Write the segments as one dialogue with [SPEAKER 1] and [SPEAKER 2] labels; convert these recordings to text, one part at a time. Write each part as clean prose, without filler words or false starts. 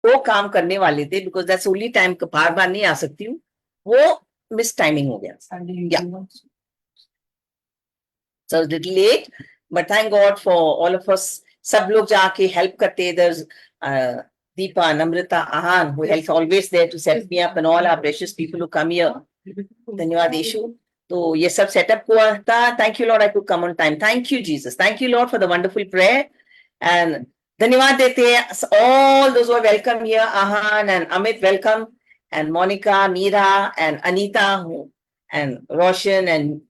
[SPEAKER 1] वो काम करने वाले थे, बिकॉज दैट्स ओनली टाइम, बार बार नहीं आ सकती हूँ, वो मिस टाइमिंग हो गया, so it's a little late, but thank God for all of us. सब लोग जाके help करते, there's Deepa, Namrata, Ahan, who helps always there to set me up, and all our precious people who come here. धन्यवाद यीशु. तो ये सब setup हुआ था. Thank you Lord, I could come on time. Thank you Jesus. Thank you Lord for the wonderful prayer. And धन्यवाद देते हैं all those who are welcome here. Ahan and Amit, welcome. And Monica, Meera, and Anita, who, and Roshan, and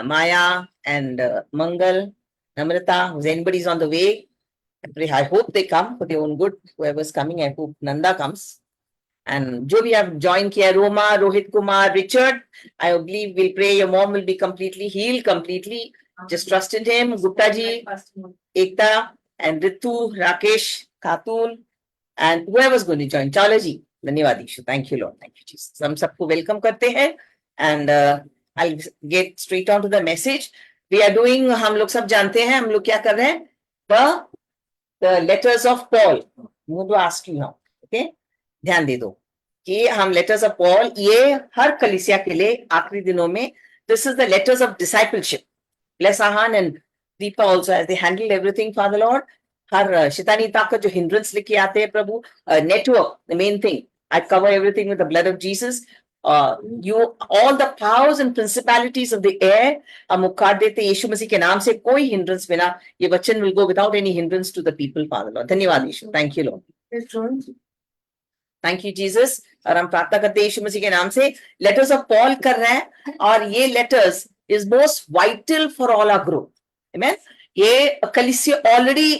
[SPEAKER 1] Maya, and Mangal, Namrata, who's anybody's on the way. I hope they come for their own good. Whoever's coming, I hope Nanda comes. And jo bhi have joined kiya, Roma, Rohit Kumar, Richard, I believe we'll pray your mom will be completely healed, completely. Just trust in him. Gupta ji, Ekta, and Ritu, Rakesh, Khatun, and whoever's going to join. Chawla ji, धन्यवाद issue. Thank you Lord. Thank you Jesus. हम सबको welcome करते हैं. And I'll get straight on to the message. We are doing, हम लोग सब जानते हैं, हम लोग क्या कर रहे हैं? The letters of Paul. I'm going to ask you now. Okay? ध्यान दे दो कि हम letters of Paul, ये हर कलीसिया के लिए आखिरी दिनों में, this is the letters of discipleship. Bless Ahan and Deepa also as they handle everything, Father Lord. हर शैतानी ताकत जो hindrance लेके आते हैं प्रभु, network, the main thing. I cover everything with the blood of Jesus. You, all the powers and principalities of the air, हम उखाड़ देते यीशु मसीह के नाम से, कोई hindrance बिना, ये वचन will go without any hindrance to the people, Father Lord. धन्यवाद यीशु. Thank you Lord. Thank you Jesus. और हम प्रार्थना करते हैं यीशु मसीह के नाम से, letters of Paul कर रहे हैं, और ये letters is most vital for all our growth. Amen. ये कलीसिया already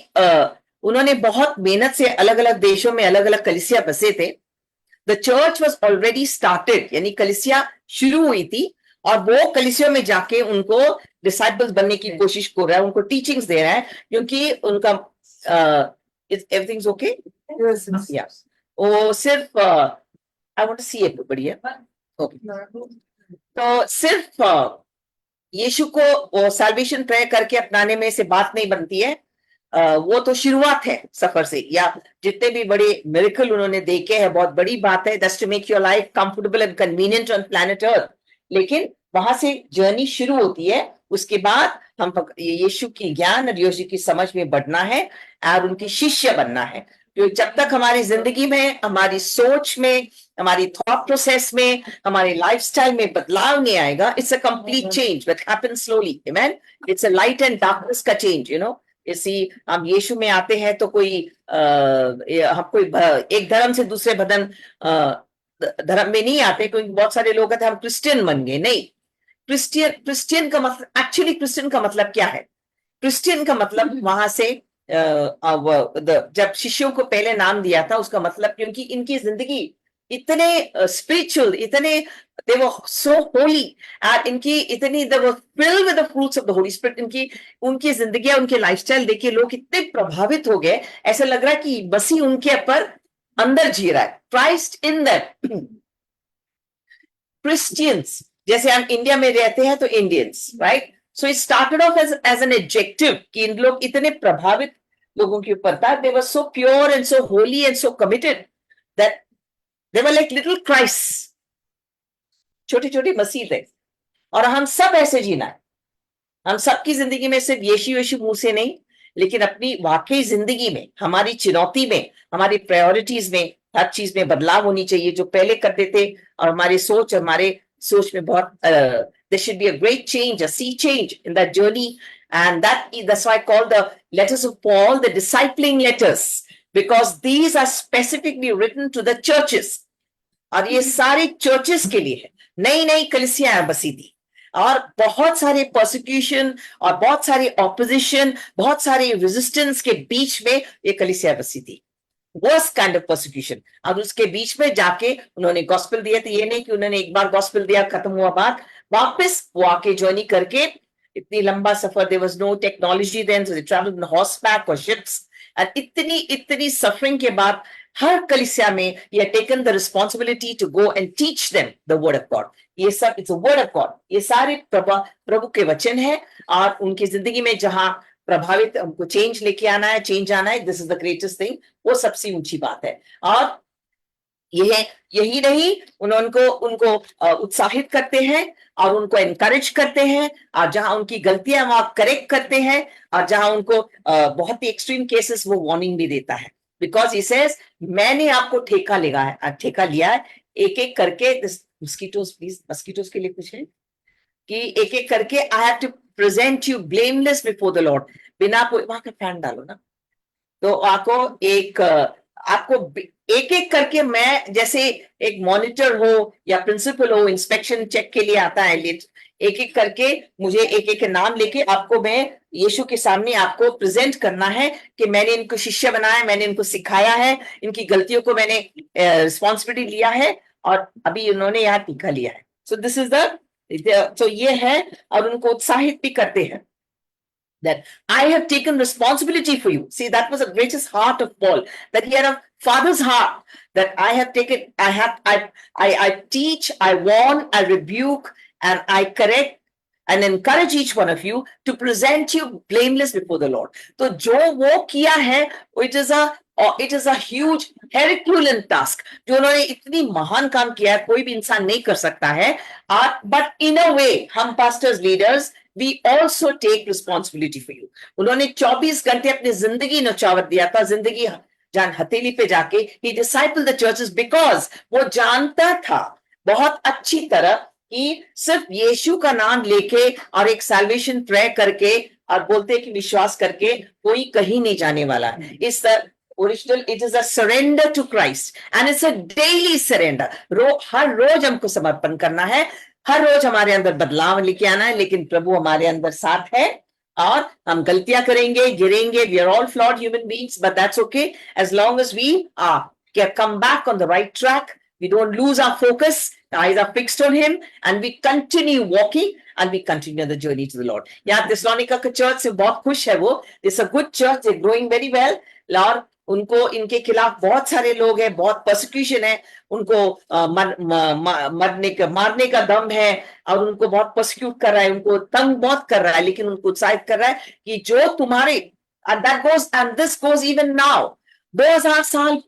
[SPEAKER 1] उन्होंने बहुत मेहनत से अलग अलग देशों में अलग अलग कलीसिया बसे थे. The church was already started, यानी कलीसिया शुरू हुई थी, और वो कलीसियों में जाके उनको डिसाइपल्स बनने की कोशिश कर रहा है, उनको टीचिंग्स दे रहा है, क्योंकि उनका everything's okay? Yes. Yes. वो सिर्फ I want to see it, बढ़िया. Okay. तो सिर्फ यीशु को salvation prayer करके अपनाने में से बात नहीं बनती है. वो तो शुरुआत है सफर से, या जितने भी बड़े मिरेकल उन्होंने देखे हैं, बहुत बड़ी बात है, that's to make your life comfortable and convenient on planet Earth. लेकिन वहां से जर्नी शुरू होती है, उसके बाद हम यीशु की ज्ञान और यीशु की समझ में बढ़ना है और उनकी शिष्य बनना है. तो जब तक हमारी जिंदगी में, हमारी सोच में, हमारी थॉट प्रोसेस में, हमारे लाइफस्टाइल में बदलाव नहीं आएगा, it's a complete change but happens slowly. Amen. It's a light and darkness का चेंज, यू नो. इसी हम यीशु में आते हैं तो कोई हम कोई एक धर्म से दूसरे धर्म में नहीं आते, क्योंकि बहुत सारे लोग कहते हैं हम क्रिश्चियन बन गए. नहीं, क्रिश्चियन का मतलब, एक्चुअली क्रिश्चियन का मतलब क्या है? क्रिश्चियन का मतलब वहां से जब शिष्यों को पहले नाम दिया था, उसका मतलब क्योंकि इनकी जिंदगी इतने स्पिरिचुअल, इतने they were so holy, and इनकी इतनी they were filled with the fruits of the Holy Spirit. उनकी जिंदगी, उनके लाइफस्टाइल देख के लोग इतने प्रभावित हो गए, ऐसा लग रहा है कि मसीह उनके ऊपर अंदर जी रहा है. Christ in them. Christians, जैसे हम इंडिया में रहते हैं तो Indians, right? So it started off as an adjective कि इन लोग इतने प्रभावित लोगों के ऊपर था. They were so pure and so holy and so committed that they were like little Christ. छोटे छोटे मसीह थे. और हम सब ऐसे जीना है. हम सबकी जिंदगी में सिर्फ यीशु मुंह से नहीं, लेकिन अपनी वाकई जिंदगी में, हमारी चुनौती में, हमारी प्रायोरिटीज में, हर चीज में बदलाव होनी चाहिए. जो पहले करते थे, और हमारी सोच में बहुत there should be a great change, a sea change in that journey. And that's why I call the letters of Paul the discipling letters, because these are specifically written to the churches. और ये सारे churches के लिए है. नई नई कलीसियां बसी थी, और बहुत सारे परसिक्यूशन और बहुत सारे ऑपोजिशन, बहुत सारे रेजिस्टेंस के बीच में ये कलीसिया बसी थी. Worst kind of persecution. और उसके बीच में जाके उन्होंने गॉस्पेल दिया. तो ये नहीं कि उन्होंने एक बार गॉस्पेल दिया, खत्म हुआ बात, वापस वो आके जर्नी करके, इतनी लंबा सफर, there was no technology then, so they travelled in horseback और शिप्स. और इतनी सफरिंग के बाद हर कलीसिया में ये taken the responsibility to go and teach them the word of God. ये सब it's a word of God. ये सारे प्रभु के वचन है, और उनकी जिंदगी में जहां प्रभावित, हमको चेंज लेके आना है, चेंज आना है, this is the greatest thing, वो सबसे ऊंची बात है। और यही नहीं, उनको उनको उत्साहित करते हैं और उनको एनकरेज करते हैं, और जहां उनकी गलतियां वहां करेक्ट करते हैं, और जहां उनको बहुत ही एक्सट्रीम केसेस वो वार्निंग भी देता है, बिकॉज ही सेज मैंने आपको ठेका लिया है एक एक करके। मस्कीटोज, प्लीज मस्कीटोज के लिए कुछ है कि एक एक करके I have to present you blameless before the lord. बिना वहां का फैन डालो ना, तो आपको एक एक करके, मैं जैसे एक मॉनिटर हो या प्रिंसिपल हो, इंस्पेक्शन चेक के लिए आता है, एक एक करके मुझे एक एक नाम लेके आपको मैं यीशु के सामने आपको प्रेजेंट करना है कि मैंने इनको शिष्य बनाया, मैंने इनको सिखाया है, इनकी गलतियों को मैंने रिस्पॉन्सिबिलिटी लिया है, और अभी उन्होंने यहाँ टीका लिया है। सो दिस इज तो ये है, और उनको उत्साहित भी करते हैं that I have taken responsibility for you. See, that was the greatest heart of Paul, that he had a father's heart, that I have taken, I teach, I warn, I rebuke, and I correct and encourage each one of you to present you blameless before the Lord. तो जो वो किया है, it is a huge Herculean task. जो उन्होंने इतनी महान काम किया है, कोई भी इंसान नहीं कर सकता है। But in a way, हम pastors, leaders, we also take responsibility for you. उन्होंने 24 घंटे अपनी जिंदगी नौचावत दिया था, जिंदगी जान हथेली पे जाके he discipled the churches, because वो जानता था बहुत अच्छी तरह कि सिर्फ यीशु का नाम लेके और एक सैल्वेशन प्रे करके और बोलते कि विश्वास करके कोई कहीं नहीं जाने वाला है। इस original, it is a surrender to Christ, and it's a daily surrender. हर रोज हमको समर्पण करना है, हर रोज हमारे अंदर बदलाव लेके आना है, लेकिन प्रभु हमारे अंदर साथ है, और हम गलतियां करेंगे, गिरेंगे, we are all flawed human beings, but that's okay, as long as we come back on the right track, we don't lose our focus, our eyes are fixed on him, and we continue walking, and we continue the journey to the Lord. यहाँ Thessalonica का church से बहुत खुश है वो, it's a good church, they're growing very well, और उनको इनके खिलाफ बहुत सारे लोग हैं, बहुत परसिक्यूशन है, उनको मारने का दम है, और उनको बहुत परसिक्यूट कर रहा है, उनको तंग बहुत कर रहा है, लेकिन उनको उत्साहित कर रहा है कि जो तुम्हारे, and this goes even now, 2000 साल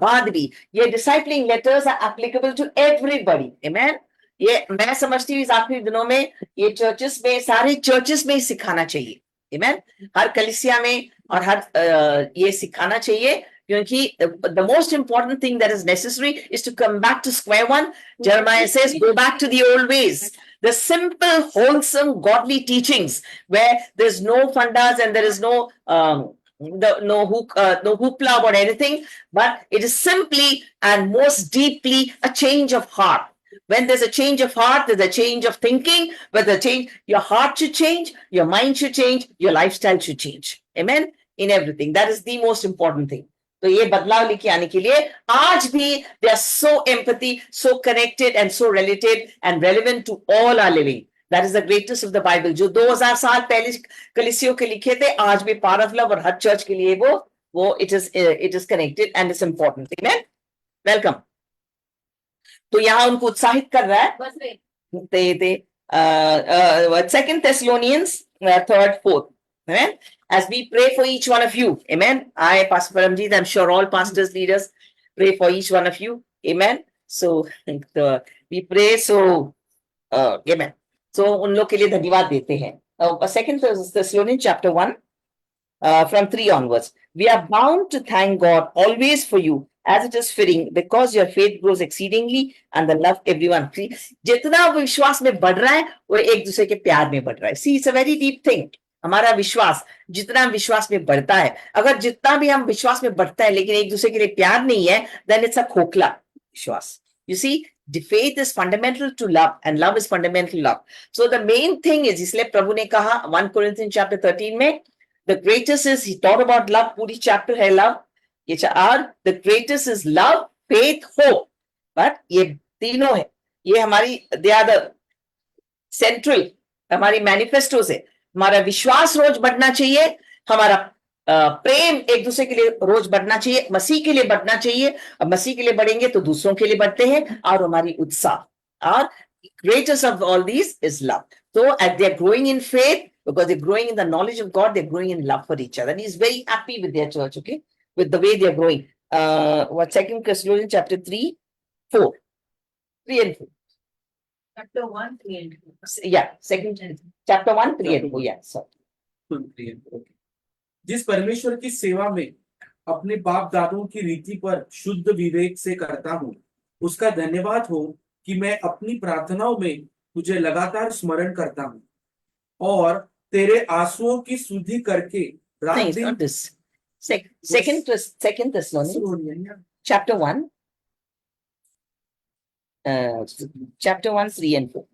[SPEAKER 1] बाद भी ये discipling letters are applicable to everybody. Amen. ये मैं समझती हूँ इस आखिरी दिनों में ये चर्चेस में, सारे चर्चेस में सिखाना चाहिए। आमेन। हर कलीसिया में और हर ये सिखाना चाहिए, क्योंकि the most important thing that is necessary is to come back to square one. Jeremiah says, go back to the old ways, the simple, wholesome, godly teachings where there's no fundas and there is no no hoopla about anything, but it is simply and most deeply a change of heart. When there's a change of heart, there's a change of thinking. But the change, your heart should change, your mind should change, your lifestyle should change. Amen. In everything, that is the most important thing. तो ये बदलाव लेके आने के लिए आज भी they are so empathy, so connected and so related and relevant to all our living. That is the greatest of the Bible. जो 2000 साल पहले कलीसियों के लिखे थे, आज भी पावर ऑफ लव और हर चर्च के लिए वो it is connected and it's important. Amen. Welcome. तो यहाँ उनको उत्साहित कर रहा है। Second Thessalonians 3rd 4th. Amen. As we pray for each one of you. Amen. I, Pastor Paramjit, I'm sure all pastors, leaders pray for each one of you. Amen. So we pray. So amen. So उन लोग के लिए धन्यवाद देते हैं। Second Thessalonians chapter 1 from 3 onwards. We are bound to thank God always for you, as it is fitting, because your faith grows exceedingly and the love everyone. See, जितना विश्वास में बढ़ रहा है वो एक दूसरे के प्यार में बढ़ रहा है। See, it's a very deep thing. हमारा विश्वास जितना विश्वास में बढ़ता है, अगर जितना भी हम विश्वास में बढ़ता है लेकिन एक दूसरे के लिए प्यार नहीं है, then it's a खोखला विश्वास. You see, the faith is fundamental to love and love is fundamental to love. So the main thing is, इसलिए प्रभु ने कहा 1 Corinthians chapter 13 में, the greatest is, he taught about love, पूरी chapter है love. The greatest is love, faith, hope. But ये तीनों है, ये हमारी, they are the central, हमारी मैनिफेस्टो से हमारा विश्वास रोज बढ़ना चाहिए, हमारा प्रेम एक दूसरे के लिए रोज बढ़ना चाहिए, मसीह के लिए बढ़ना चाहिए, और मसीह के लिए बढ़ेंगे तो दूसरों के लिए बढ़ते हैं, और हमारी उत्साह, और greatest of all these is love. So as they are growing in faith, because they're growing in the knowledge of God, they're growing in love for each other. And he's very happy with their church, okay, with the way they're growing. What 2 Thessalonians chapter 3, 4. 3 and 4.
[SPEAKER 2] Chapter 1, 3 and 4.
[SPEAKER 1] Yeah, chapter 1, 3 and 4. Yeah, so.
[SPEAKER 3] जिस परमेश्वर की सेवा में अपने बाप दादों की रीति पर शुद्ध विवेक से करता हूँ, उसका धन्यवाद हो कि मैं अपनी प्रार्थनाओं में तुझे लगातार स्मरण करता हूँ और तेरे आंसुओं की शुद्धि करके रात
[SPEAKER 1] No, it's
[SPEAKER 3] दिन
[SPEAKER 1] not this. Second Thessalonians, chapter 1, chapter 1, 3 and 4.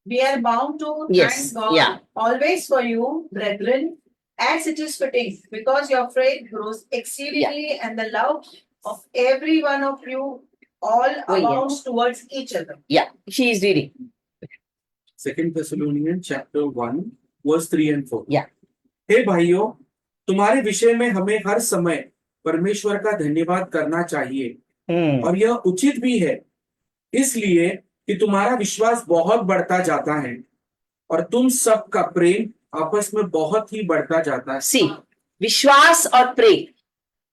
[SPEAKER 2] We are bound to
[SPEAKER 1] Yes,
[SPEAKER 2] thank God
[SPEAKER 1] yeah.
[SPEAKER 2] always for you, brethren, as it is fitting, because your faith grows exceedingly and the love of every one of you all
[SPEAKER 1] Oh, yeah.
[SPEAKER 2] abounds towards each other.
[SPEAKER 1] Yeah, she is reading.
[SPEAKER 3] 2 Thessalonians chapter 1 verse 3 and 4.
[SPEAKER 1] Yeah.
[SPEAKER 3] हे भाइयों, तुम्हारे विषय में हमें हर समय परमेश्वर का धन्यवाद करना चाहिए और यह उचित भी है, इसलिए कि तुम्हारा विश्वास बहुत बढ़ता जाता है और तुम सबका प्रेम आपस में बहुत ही बढ़ता जाता है.
[SPEAKER 1] See, Vishwas or pray,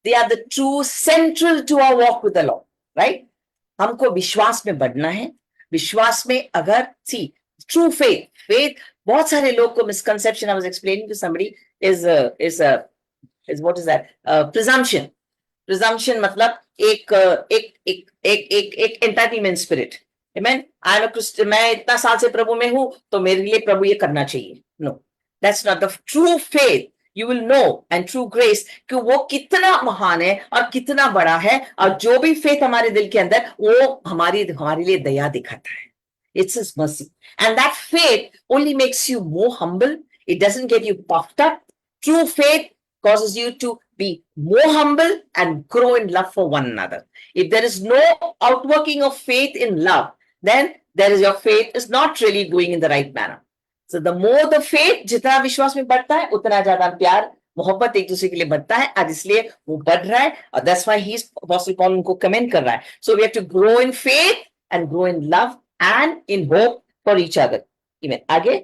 [SPEAKER 1] they are the true central to our walk with the Lord, right? हमको विश्वास में बढ़ना है. विश्वास में अगर see true faith बहुत सारे लोग को misconception I was explaining to somebody is what is that presumption मतलब एक entitlement spirit. Amen. I am a Christian. मैं इतना साल से प्रभु में हूं तो मेरे लिए प्रभु ये करना चाहिए. No, that's not the true faith. You will know and true grace कि वो कितना महान है और कितना बड़ा है और जो भी faith हमारे दिल के अंदर वो हमारे लिए दया दिखाता है. It's His mercy, and that faith only makes you more humble. It doesn't get you puffed up. True faith causes you to be more humble and grow in love for one another. If there is no outworking of faith in love, then your faith is not really going in the right manner. So the more the faith, जितना विश्वास में बढ़ता है उतना ज्यादा प्यार मोहब्बत एक दूसरे के लिए बढ़ता है और इसलिए वो बढ़ रहा है और that's why he's Apostle Paul उनको कमेंट कर रहा है. So we have to grow in faith and grow in love and in hope for each other. Amen. आगे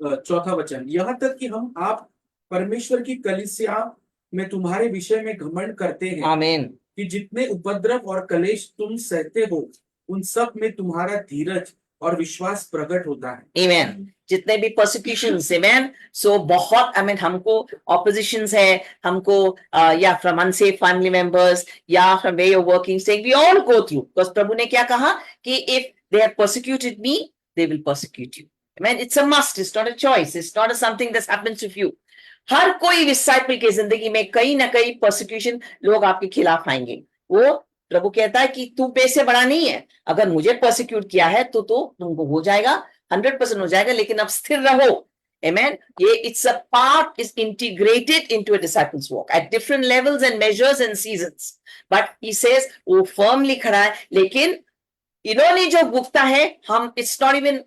[SPEAKER 3] चौथा वचन, यहाँ तक कि हम आप परमेश्वर की कलीसिया में तुम्हारे विषय में घमंड करते हैं.
[SPEAKER 1] आमीन.
[SPEAKER 3] कि जितने उपद्रव और कलेश तुम सहते हो उन सब में तुम्हारा धीरज और विश्वास प्रकट होता है.
[SPEAKER 1] Amen. जितने भी persecutions, amen. So बहुत, I mean, हमको oppositions है, हमको या from unsafe family members, या from where you're working, saying we all go through. Because प्रभु ने क्या कहा कि if they have persecuted me, they will persecute you. Amen. It's a must. It's not a choice. It's not a something that happens to you. हर कोई disciple की जिंदगी में कहीं ना कहीं परसिक्यूशन लोग आपके खिलाफ आएंगे. वो प्रभु कहता है कि तू पैसे बड़ा नहीं है, अगर मुझे परसिक्यूट किया है तो तुमको हो जाएगा, 100% हो जाएगा, लेकिन अब स्थिर रहो. Amen. ये it's a part is integrated into a disciple's walk at different levels and measures and seasons. But he says वो firmly खड़ा है, लेकिन इन्होंने जो भुगता है हम it's not even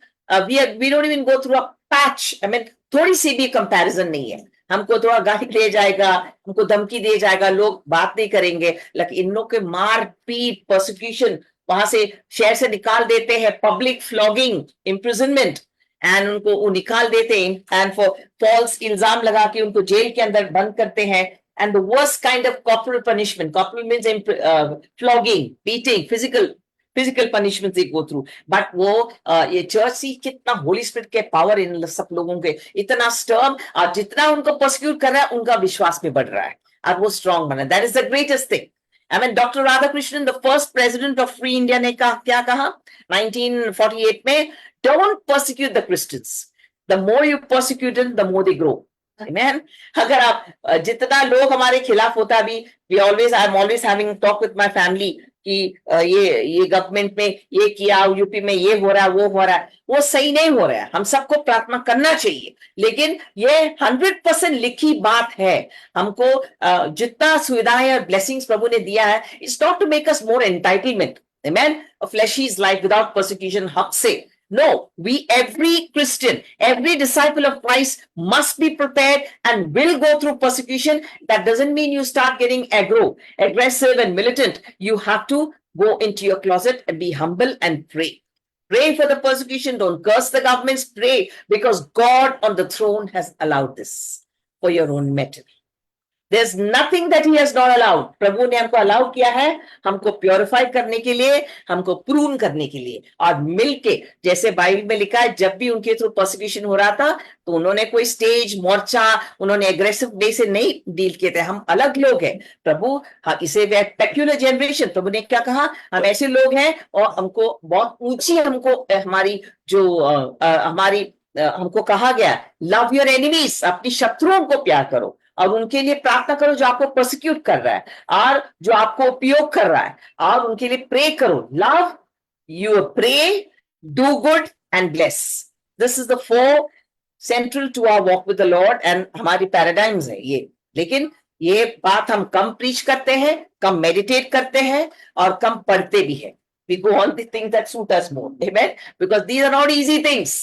[SPEAKER 1] we don't even go through a patch. I mean थोड़ी सी भी कंपैरिजन नहीं है. हमको थोड़ा गाली दे जाएगा, हमको धमकी दे जाएगा, लोग बात नहीं करेंगे, लेकिन इन लोग के मार पीट परसिक्यूशन वहां से शहर से निकाल देते हैं, पब्लिक फ्लॉगिंग, इम्प्रिजनमेंट एंड उनको वो निकाल देते हैं एंड फॉर फॉल्स इल्जाम लगा के उनको जेल के अंदर बंद करते हैं. And the worst kind of corporal punishment, corporal means flogging, beating, physical punishment they go through. But वो ये चर्च सी कितना होली स्पिरिट के पावर इन सब लोगों के इतना स्टर्म, और जितना उनको परसिक्यूट कर रहा है उनका विश्वास में बढ़ रहा है और वो स्ट्रांग बना. That is the greatest thing. I mean, Dr. Radhakrishnan, the first president of Free India, ने क्या कहा 1948 में, don't persecute the Christians. The more you persecute them, the more they grow. Amen. अगर आप जितना लोग हमारे खिलाफ होता अभी, I'm always having talk with my family कि ये गवर्नमेंट में ये किया, यूपी में ये हो रहा है, वो हो रहा है, वो सही नहीं हो रहा है. हम सबको प्रार्थना करना चाहिए, लेकिन ये 100% लिखी बात है. हमको जितना सुविधाएं और ब्लेसिंग्स प्रभु ने दिया है, it's not to make us more entitlement. Amen. A fleshy's life without persecution, हक से. No, every Christian, every disciple of Christ must be prepared and will go through persecution. That doesn't mean you start getting aggressive and militant. You have to go into your closet and be humble and pray. Pray for the persecution. Don't curse the governments. Pray because God on the throne has allowed this for your own betterment. There's nothing that he has not allowed. प्रभु ने हमको allow किया है, हमको purify करने के लिए, हमको prune करने के लिए, और मिलके, जैसे बाइबल में लिखा है, जब भी उनके थ्रू परसिक्यूशन हो रहा था तो उन्होंने कोई स्टेज मोर्चा, उन्होंने एग्रेसिव वे से नहीं डील किए थे. हम अलग लोग हैं प्रभु. हाँ, इसे पेक्युलर जनरेशन, प्रभु ने क्या कहा, हम ऐसे लोग हैं और हमको बहुत ऊंची, हमको हमारी जो हमको कहा गया, लव योर एनिमीज, अपनी शत्रुओं को प्यार करो और उनके लिए प्रार्थना करो जो आपको प्रोसिक्यूट कर रहा है और जो आपको उपयोग कर रहा है, और उनके लिए प्रे करो. Love, you pray, do good and bless. This is the 4 central to our walk with the lord and हमारी पैराडाइम्स है ये. लेकिन ये बात हम कम प्रीच करते हैं, कम मेडिटेट करते हैं और कम पढ़ते भी हैं. We go on the things that suit us more. Amen. Because these are not easy things.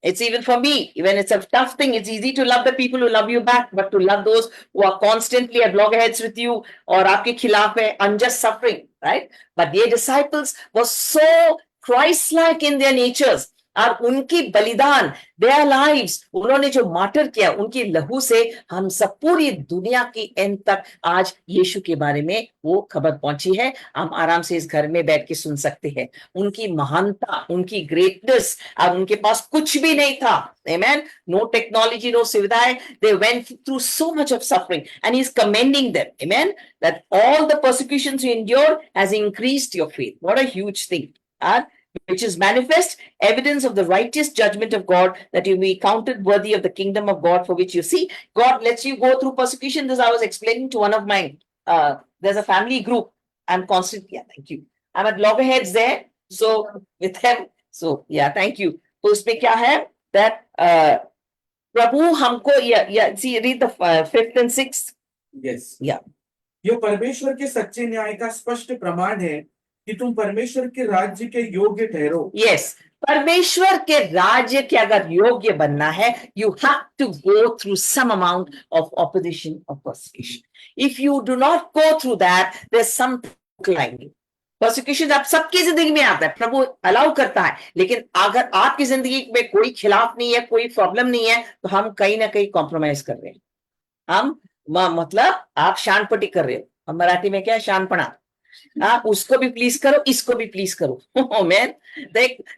[SPEAKER 1] It's even for me, when it's a tough thing, it's easy to love the people who love you back, but to love those who are constantly at loggerheads with you or आपके खिलाफ है, unjust suffering, right? But their disciples were so Christ-like in their natures. और उनकी बलिदान, their lives, उन्होंने जो martyr किया, उनकी लहू से हम सब पूरी दुनिया की एंड तक आज यीशु के बारे में वो खबर पहुंची है. हम आराम से इस घर में बैठ के सुन सकते हैं उनकी महानता, उनकी ग्रेटनेस. और उनके पास कुछ भी नहीं था. Amen. No technology, no सुविधाएं. They went through so much of suffering and he's commending them. Amen. That all the persecutions you endure has increased your faith. What a huge thing. Which is manifest evidence of the righteous judgment of God, that you be counted worthy of the kingdom of God, for which you see God lets you go through persecution. This I was explaining to one of mine. There's a family group. I'm constantly, yeah, thank you. I'm at loggerheads there, so with them. So yeah, thank you. तो उसमें क्या है that प्रभु हमको, yeah, see, read the 5th and 6th.
[SPEAKER 3] Yes.
[SPEAKER 1] Yeah.
[SPEAKER 3] यह परमेश्वर के सच्चे न्याय का स्पष्ट प्रमाण है कि तुम परमेश्वर के राज्य के योग्य ठहरो.
[SPEAKER 1] Yes. परमेश्वर के राज्य के अगर योग्य बनना है, you have to go through some amount of opposition or persecution. If you do not go through that, there's some climbing. Persecution आप सबकी जिंदगी में आता है, प्रभु अलाउ करता है. लेकिन अगर आपकी जिंदगी में कोई खिलाफ नहीं है, कोई प्रॉब्लम नहीं है, तो हम कहीं ना कहीं कॉम्प्रोमाइज कर रहे हैं. हम मतलब आप शानपटी कर रहे हो. हम मराठी में क्या है, शानपणा. उसको भी प्लीज करो, इसको भी प्लीज करो. Oh man,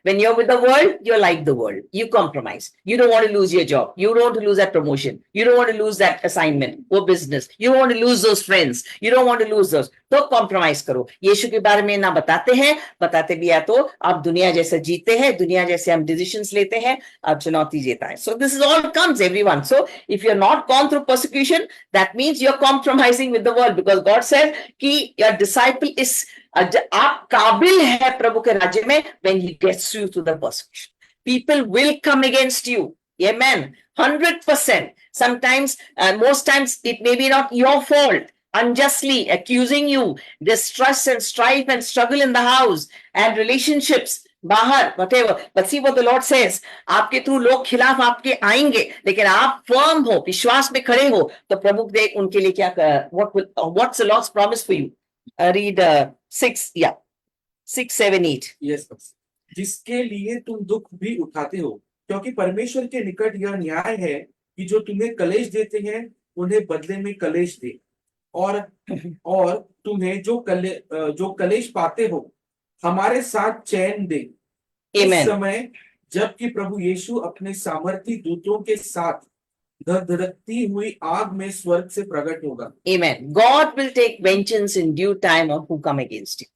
[SPEAKER 1] when you're with the world, you're like the world. You compromise. You don't want to lose your job. You don't want to lose that promotion. You don't want to lose that assignment or business. You don't want to lose those friends. You don't want to lose those. तो compromise करो. यीशु के बारे में ना बताते हैं, बताते भी है तो आप दुनिया जैसे जीते हैं, दुनिया जैसे हम decisions लेते हैं, आप चुनौती जीता है. So this is all comes everyone. So if you're not gone through persecution, that means you're compromising with the world, because God said कि your disciple is आप काबिल है प्रभु के राज्य में when he gets you to the persecution. People will come against you. Amen. 100%. Sometimes, most times, it may be not your fault. Unjustly accusing you, distress and strife and struggle in the house and relationships, बाहर, whatever. But see what the Lord says. आपके through लोग खिलाफ आपके आएंगे, लेकिन आप firm हो, विश्वास में खड़े हो, तो प्रभु दे उनके लिए क्या, what's the Lord's promise for you? Read 6, yeah, 6, 7, 8.
[SPEAKER 3] Yes, जिसके लिए तुम दुख भी उठाते हो, क्योंकि परमेश्वर के निकट यह न्याय है कि जो तुम्हें कलेश देते हैं उन्हें बदले में कलेश दे, और तुम्हें जो कलेश पाते हो हमारे साथ चैन दे. इस समय जबकि प्रभु यीशु अपने सामर्थी दूतों के साथ धधकती हुई आग में स्वर्ग से प्रकट होगा.
[SPEAKER 1] Amen. God will take vengeance in due time on who come against you.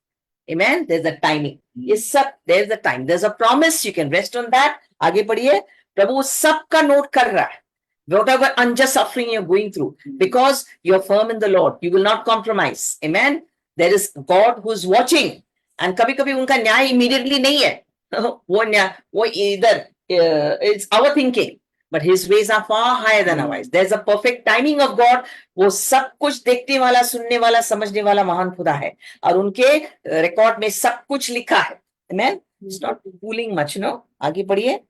[SPEAKER 1] Amen. There's a timing. Yes, sir. There's a time. There's a promise. You can rest on that. आगे बढ़िए. प्रभु सबका नोट कर रहा है. Whatever unjust suffering you're going through, because you're firm in the Lord, you will not compromise. Amen. There is God who's watching. And कभी-कभी उनका न्याय immediately नहीं है. वो इधर, it's our thinking. But his ways are far higher than our ways. There's a perfect timing of God. वो सब कुछ देखने वाला, सुनने वाला, समझने वाला महान खुदा है. और उनके रिकॉर्ड में सब कुछ लिखा है. Amen. It's not fooling much, no? आगे बढ़िए.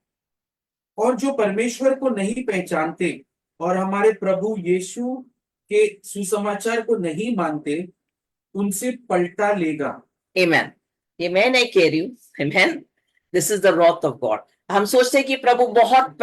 [SPEAKER 3] और जो परमेश्वर को नहीं पहचानते और हमारे प्रभु यीशु के सुसमाचार को नहीं मानते, उनसे पलटा लेगा.
[SPEAKER 1] Amen. ये मैं नहीं कह रही हूँ. Amen. This is the wrath of God. हम सोचते हैं कि प्रभु बहुत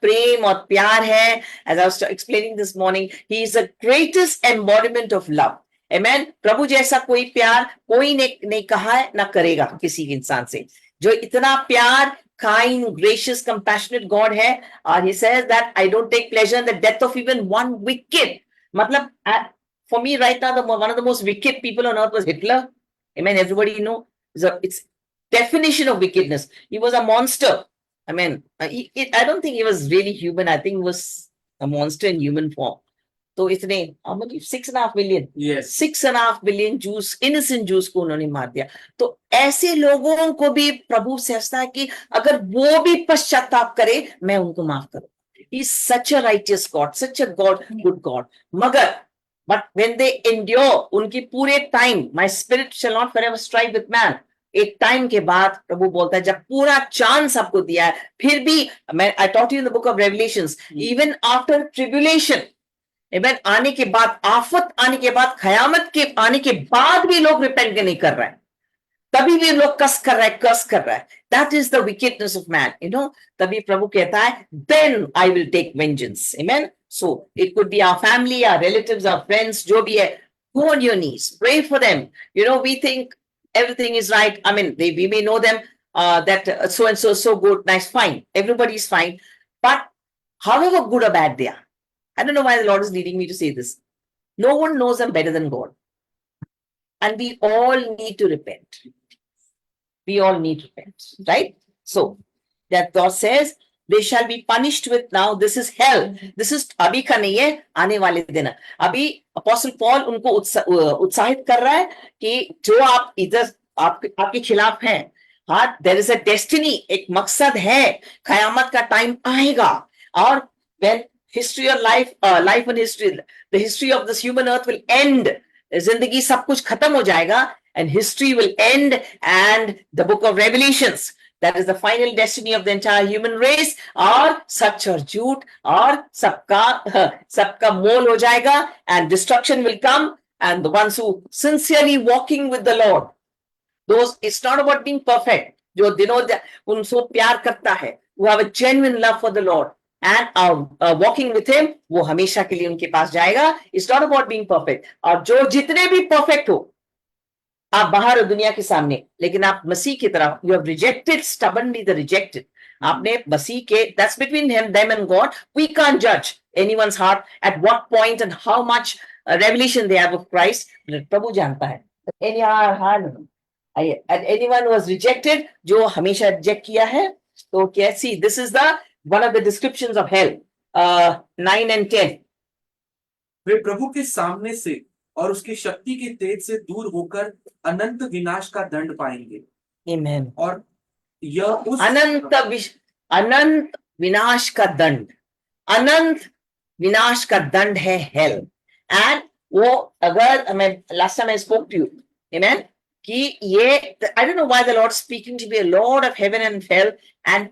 [SPEAKER 1] प्रेम और प्यार है. As I was explaining this morning, he is the greatest embodiment of love. Amen. प्रभु जैसा कोई प्यार कोई ने नहीं कहा है ना करेगा किसी इंसान से. जो इतना प्यार, kind, gracious, compassionate God है. और he says that I don't take pleasure in the death of even one wicked. मतलब for me right now, one of the most wicked people on earth was Hitler. Amen. Everybody know it's definition of wickedness. He was a monster. I mean, I don't think he was really human. I think he was a monster in human form. तो इतने how many 6.5 million
[SPEAKER 3] Yes.
[SPEAKER 1] 6.5 billion Jews, innocent Jews को उन्होंने मार दिया. तो ऐसे लोगों को भी प्रभु सहता है कि अगर वो भी पश्चाताप करे मैं उनको माफ करूं. He's such a righteous God, such a God, good God. मगर but when they endure, उनकी पूरे time, my spirit shall not forever strive with man. एक टाइम के बाद प्रभु बोलता है जब पूरा चांस आपको दिया है फिर भी मैं I taught you in the book of Revelations, even after tribulation, Amen, आने के बाद, आफत आने के बाद, खयामत के आने के बाद भी लोग रिपेंट नहीं कर रहे हैं, तभी भी लोग कस कर रहा है. That is the wickedness of man, you know. तभी प्रभु कहता है then I will take vengeance. Amen. So it could be our family, our relatives, our friends, जो भी है, go on your knees, pray for them. You know, we think everything is right. I mean, we may know them that so and so good, nice, fine. Everybody is fine. But however good or bad they are, I don't know why the Lord is leading me to say this. No one knows them better than God. And we all need to repent. We all need to repent, right? So that God says they shall be punished with, now this is hell. This is अभी का नहीं है, आने वाले दिन. अभी Apostle Paul उनको उत्साहित कर रहा है कि जो आप इधर आपके खिलाफ हैं, हाँ, there is a destiny, एक मकसद है, कयामत का टाइम आएगा. और when history of life and history, the history of this human earth will end. जिंदगी सब कुछ खत्म हो जाएगा and history will end, and the book of Revelations, that is the final destiny of the entire human race, और सच और झूठ और सबका मोल हो जाएगा, and destruction will come, and the ones who sincerely walking with the Lord, those, it's not about being perfect, जो दिनों उनसे प्यार करता है, who have a genuine love for the Lord and are walking with him, वो हमेशा के लिए उनके पास जाएगा. It's not about being perfect. और जो जितने भी perfect हो, आप बाहर हो दुनिया के सामने, लेकिन आप मसीह की तरफ, you have rejected stubbornly the rejected. आपने मसीह के, that's between them and God. We can't judge anyone's heart at what point and how much revelation they have of Christ. प्रभु जानता है. Any heart, anyone who was rejected, जो हमेशा reject किया है, तो क्या, see, this is the one of the descriptions of hell, 9 and 10.
[SPEAKER 3] वे प्रभु के सामने से और उसकी शक्ति के तेज से दूर होकर अनंत विनाश का दंड पाएंगे.
[SPEAKER 1] Amen.
[SPEAKER 3] और यह उस
[SPEAKER 1] अनंत विनाश का दंड, अनंत विनाश का दंड है hell. And वो अगर मैं last time I spoke to you, amen, कि ये, I don't know why the Lord speaking to be a Lord of heaven and hell, and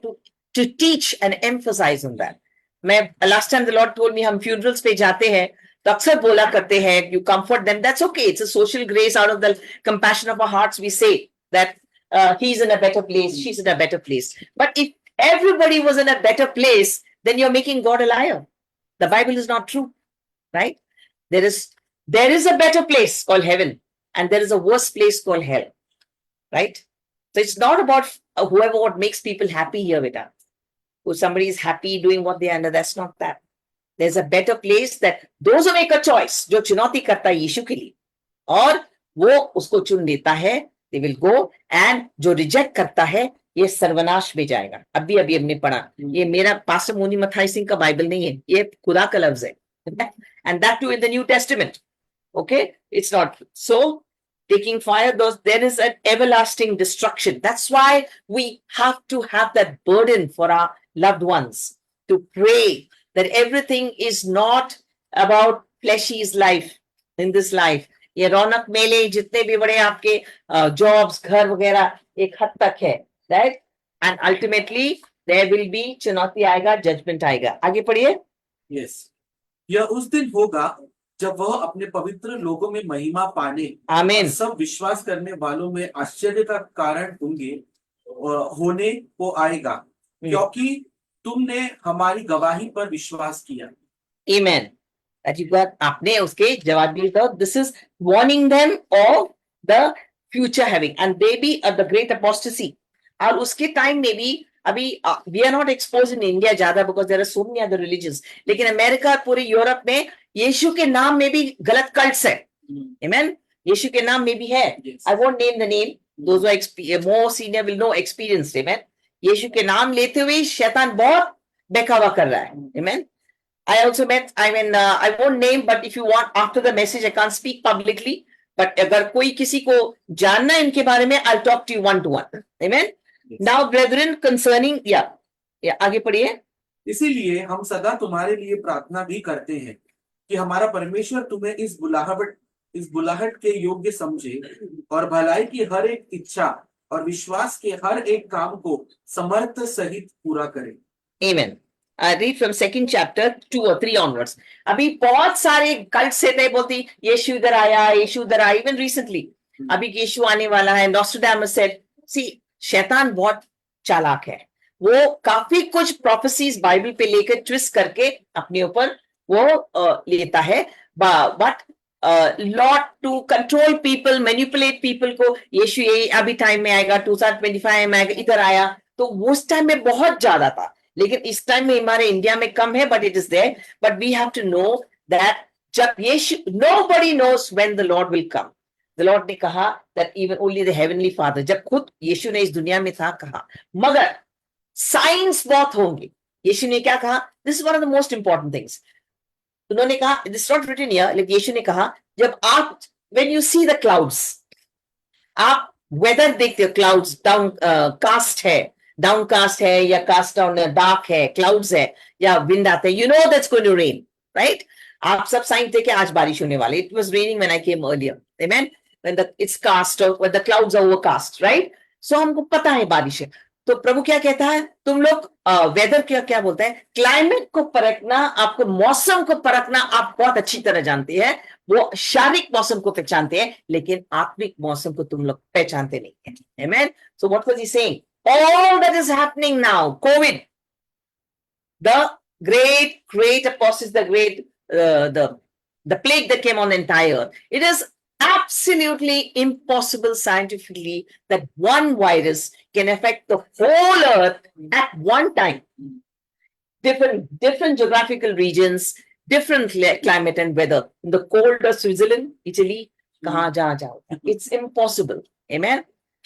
[SPEAKER 1] to teach and emphasize on that. मैं last time the Lord told me हम funerals पे जाते हैं तो अक्सर बोला करते हैं, you comfort them, that's okay, it's a social grace, out of the compassion of our hearts we say that he's in a better place, she's in a better place. But if everybody was in a better place, then you're making God a liar. The Bible is not true, right? There is a better place called heaven, and there is a worse place called hell, right? So it's not about whoever what makes people happy here with us. If somebody is happy doing what they are under, that's not that. There's a better place that those who make a choice, जो चुनौती करता है यीशु के लिए, और वो उसको चुन लेता है, they will go, and जो रिजेक्ट करता है ये सर्वनाश में जाएगा. अभी हमने पढ़ा, ये मेरा पास्टर मोनी मथाई सिंह का बाइबल नहीं है, ये खुदा का लफ्ज है, and that too in the New Testament. Okay, it's not so. Taking fire, there is an everlasting destruction. That's why we have to have that burden for our loved ones, to pray that everything is not about fleshy's life in this life. ये रौनक मेले जितने भी बड़े आपके jobs, घर वगैरह एक हद तक है, right? And ultimately there will be चुनौती आएगा, judgment आएगा. आगे पढ़िए.
[SPEAKER 3] Yes. यह उस दिन होगा जब वह अपने पवित्र लोगों में महिमा पाने,
[SPEAKER 1] आमीन,
[SPEAKER 3] सब विश्वास करने वालों में आश्चर्य का कारण होंगे होने को आएगा, क्योंकि तुमने हमारी गवाही पर विश्वास किया।
[SPEAKER 1] Amen. That you got, आपने उसके जवाब दिया था, this is warning them of the future having, and they be at the great apostasy. और उसके टाइम में भी अभी we are not exposed in India ज्यादा because there are so many other religions, लेकिन अमेरिका और पूरे यूरोप में यीशु के नाम में भी गलत कल्ट्स है। Amen. यीशु के नाम में भी है।
[SPEAKER 3] Yes.
[SPEAKER 1] I won't name the name. Those who are more senior will know, experienced. Amen. यीशु के नाम लेते हुए शैतान बहुत बहकावा कर रहा है। Amen. I also met, I won't name, but if you want, after the message, I can't speak publicly. But अगर कोई किसी को जानना है इनके बारे में, I'll talk to you one to one. Amen.
[SPEAKER 3] Yes.
[SPEAKER 1] Now, brethren, concerning, आगे पढ़िए।
[SPEAKER 3] इसीलिए हम सदा तुम्हारे लिए प्रार्थना भी करते हैं कि हमारा परमेश्वर तुम्हें इस बुलाहट के योग्य समझे और भलाई की हर एक इच्छा और विश्वास के हर एक काम को समर्थ सहित पूरा करे।
[SPEAKER 1] Amen. I read from second chapter 2 or 3 onwards. अभी बहुत सारे कल्ट से थे, बोलती यीशु इधर आया, यीशु इधर आया। Even recently, अभी यीशु आने वाला है। Nostradamus said, see, शैतान बहुत चालाक है, वो काफी कुछ प्रोफेसीज बाइबल पे लेकर ट्विस्ट करके अपने ऊपर वो लेता है, but lot to control people, manipulate people को। यीशु ये अभी टाइम में आएगा, 2025 में आएगा, इधर आया, तो उस टाइम में बहुत ज्यादा था, लेकिन इस टाइम में हमारे इंडिया में कम है, but it is there. But we have to know that जब यीशु, nobody knows when the lord will come. The lord ने कहा that even only the heavenly father, जब खुद यीशु ने इस दुनिया में था कहा, मगर साइंस बहुत होंगे। यीशु ने क्या कहा? This is one of the most important things. उन्होंने कहा, दिस नॉट रिटन हियर, लेकिन यीशु ने कहा, जब आप when you see the clouds, आप वेदर देखते हो, क्लाउड्स डाउन कास्ट है, डाउनकास्ट है या कास्ट डाउन डार्क है, क्लाउड्स है या विंड आते हैं, you know that's going to rain, right? आप सब साइन थे कि आज बारिश होने वाली। It was raining when I came earlier, amen, when the it's cast or when the clouds are overcast, right? So हमको पता है बारिश है। तो प्रभु क्या कहता है, तुम लोग वेदर क्या बोलते हैं, क्लाइमेट को परखना, आपको मौसम को परखना आप बहुत अच्छी तरह जानते हैं। वो शारीरिक मौसम को पहचानते हैं, लेकिन आत्मिक मौसम को तुम लोग पहचानते नहीं है। Amen. So what was he saying? All that is happening now, COVID, the great apostasy, the plague that came on the entire earth. It is absolutely impossible scientifically that one virus can affect the whole earth at one time. Different geographical regions, different climate and weather. In the cold of Switzerland, Italy, kahan jao. It's impossible. Amen.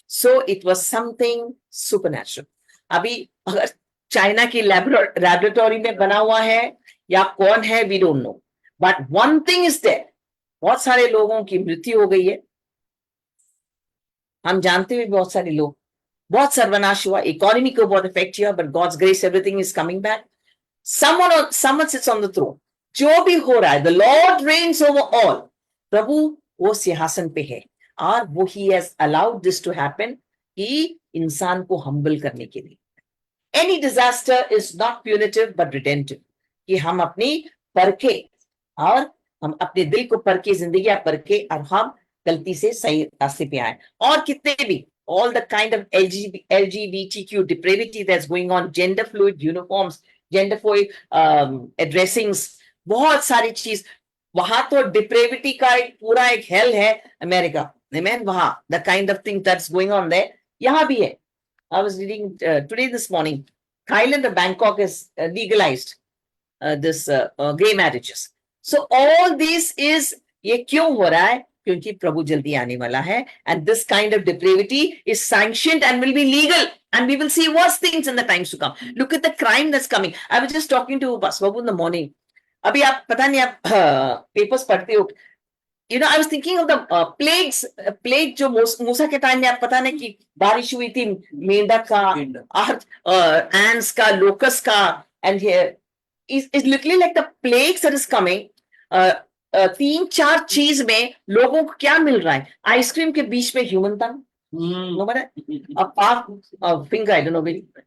[SPEAKER 1] So it was something supernatural. अभी अगर China की laboratory में बना हुआ है या कौन है, we don't know, but one thing is there, बहुत सारे लोगों की मृत्यु हो गई है, हम जानते हुए बहुत सारे लोग, बहुत सर्वनाश हुआ, इकोनॉमी को बहुत इफेक्ट हुआ, but God's grace everything is coming back. someone sits on the throne. जो भी हो रहा है, the Lord reigns over all. प्रभु वो सिंहासन पे है, और वो he has allowed this to happen कि इंसान को हम्बल करने के लिए। Any disaster is not punitive but redemptive, कि हम अपनी परखे और हम अपने दिल को परखे, जिंदगी परखे, और हम गलती से सही रास्ते पे आए। और कितने भी all the kind of LGBTQ depravity that's going on, gender fluid uniforms, gender fluid addressings, बहुत सारी चीज, वहां तो डिप्रेविटी का एक पूरा एक हेल है अमेरिका, amen, वहां the kind of thing that's going on there, यहाँ भी है। I was reading today this morning, Thailand and Bangkok is legalized this gay marriages. So all this is, ये क्यों हो रहा है? क्योंकि प्रभु जल्दी आने वाला है, and this kind of depravity is sanctioned and will be legal, and we will see worse things in the times to come. Look at the crime that's coming. I was just talking to Babu in the morning. अभी आप पता नहीं, आप papers पढ़ते हो, you know, I was thinking of the plague जो मूसा के time में, आप पता नहीं कि बारिश हुई थी, मेंढक का, ants का, locust का, and here is literally like the plagues that is coming. 3-4 चीज में लोगों को क्या मिल रहा है? आइसक्रीम के बीच में human tongue, no but a park finger, I don't know,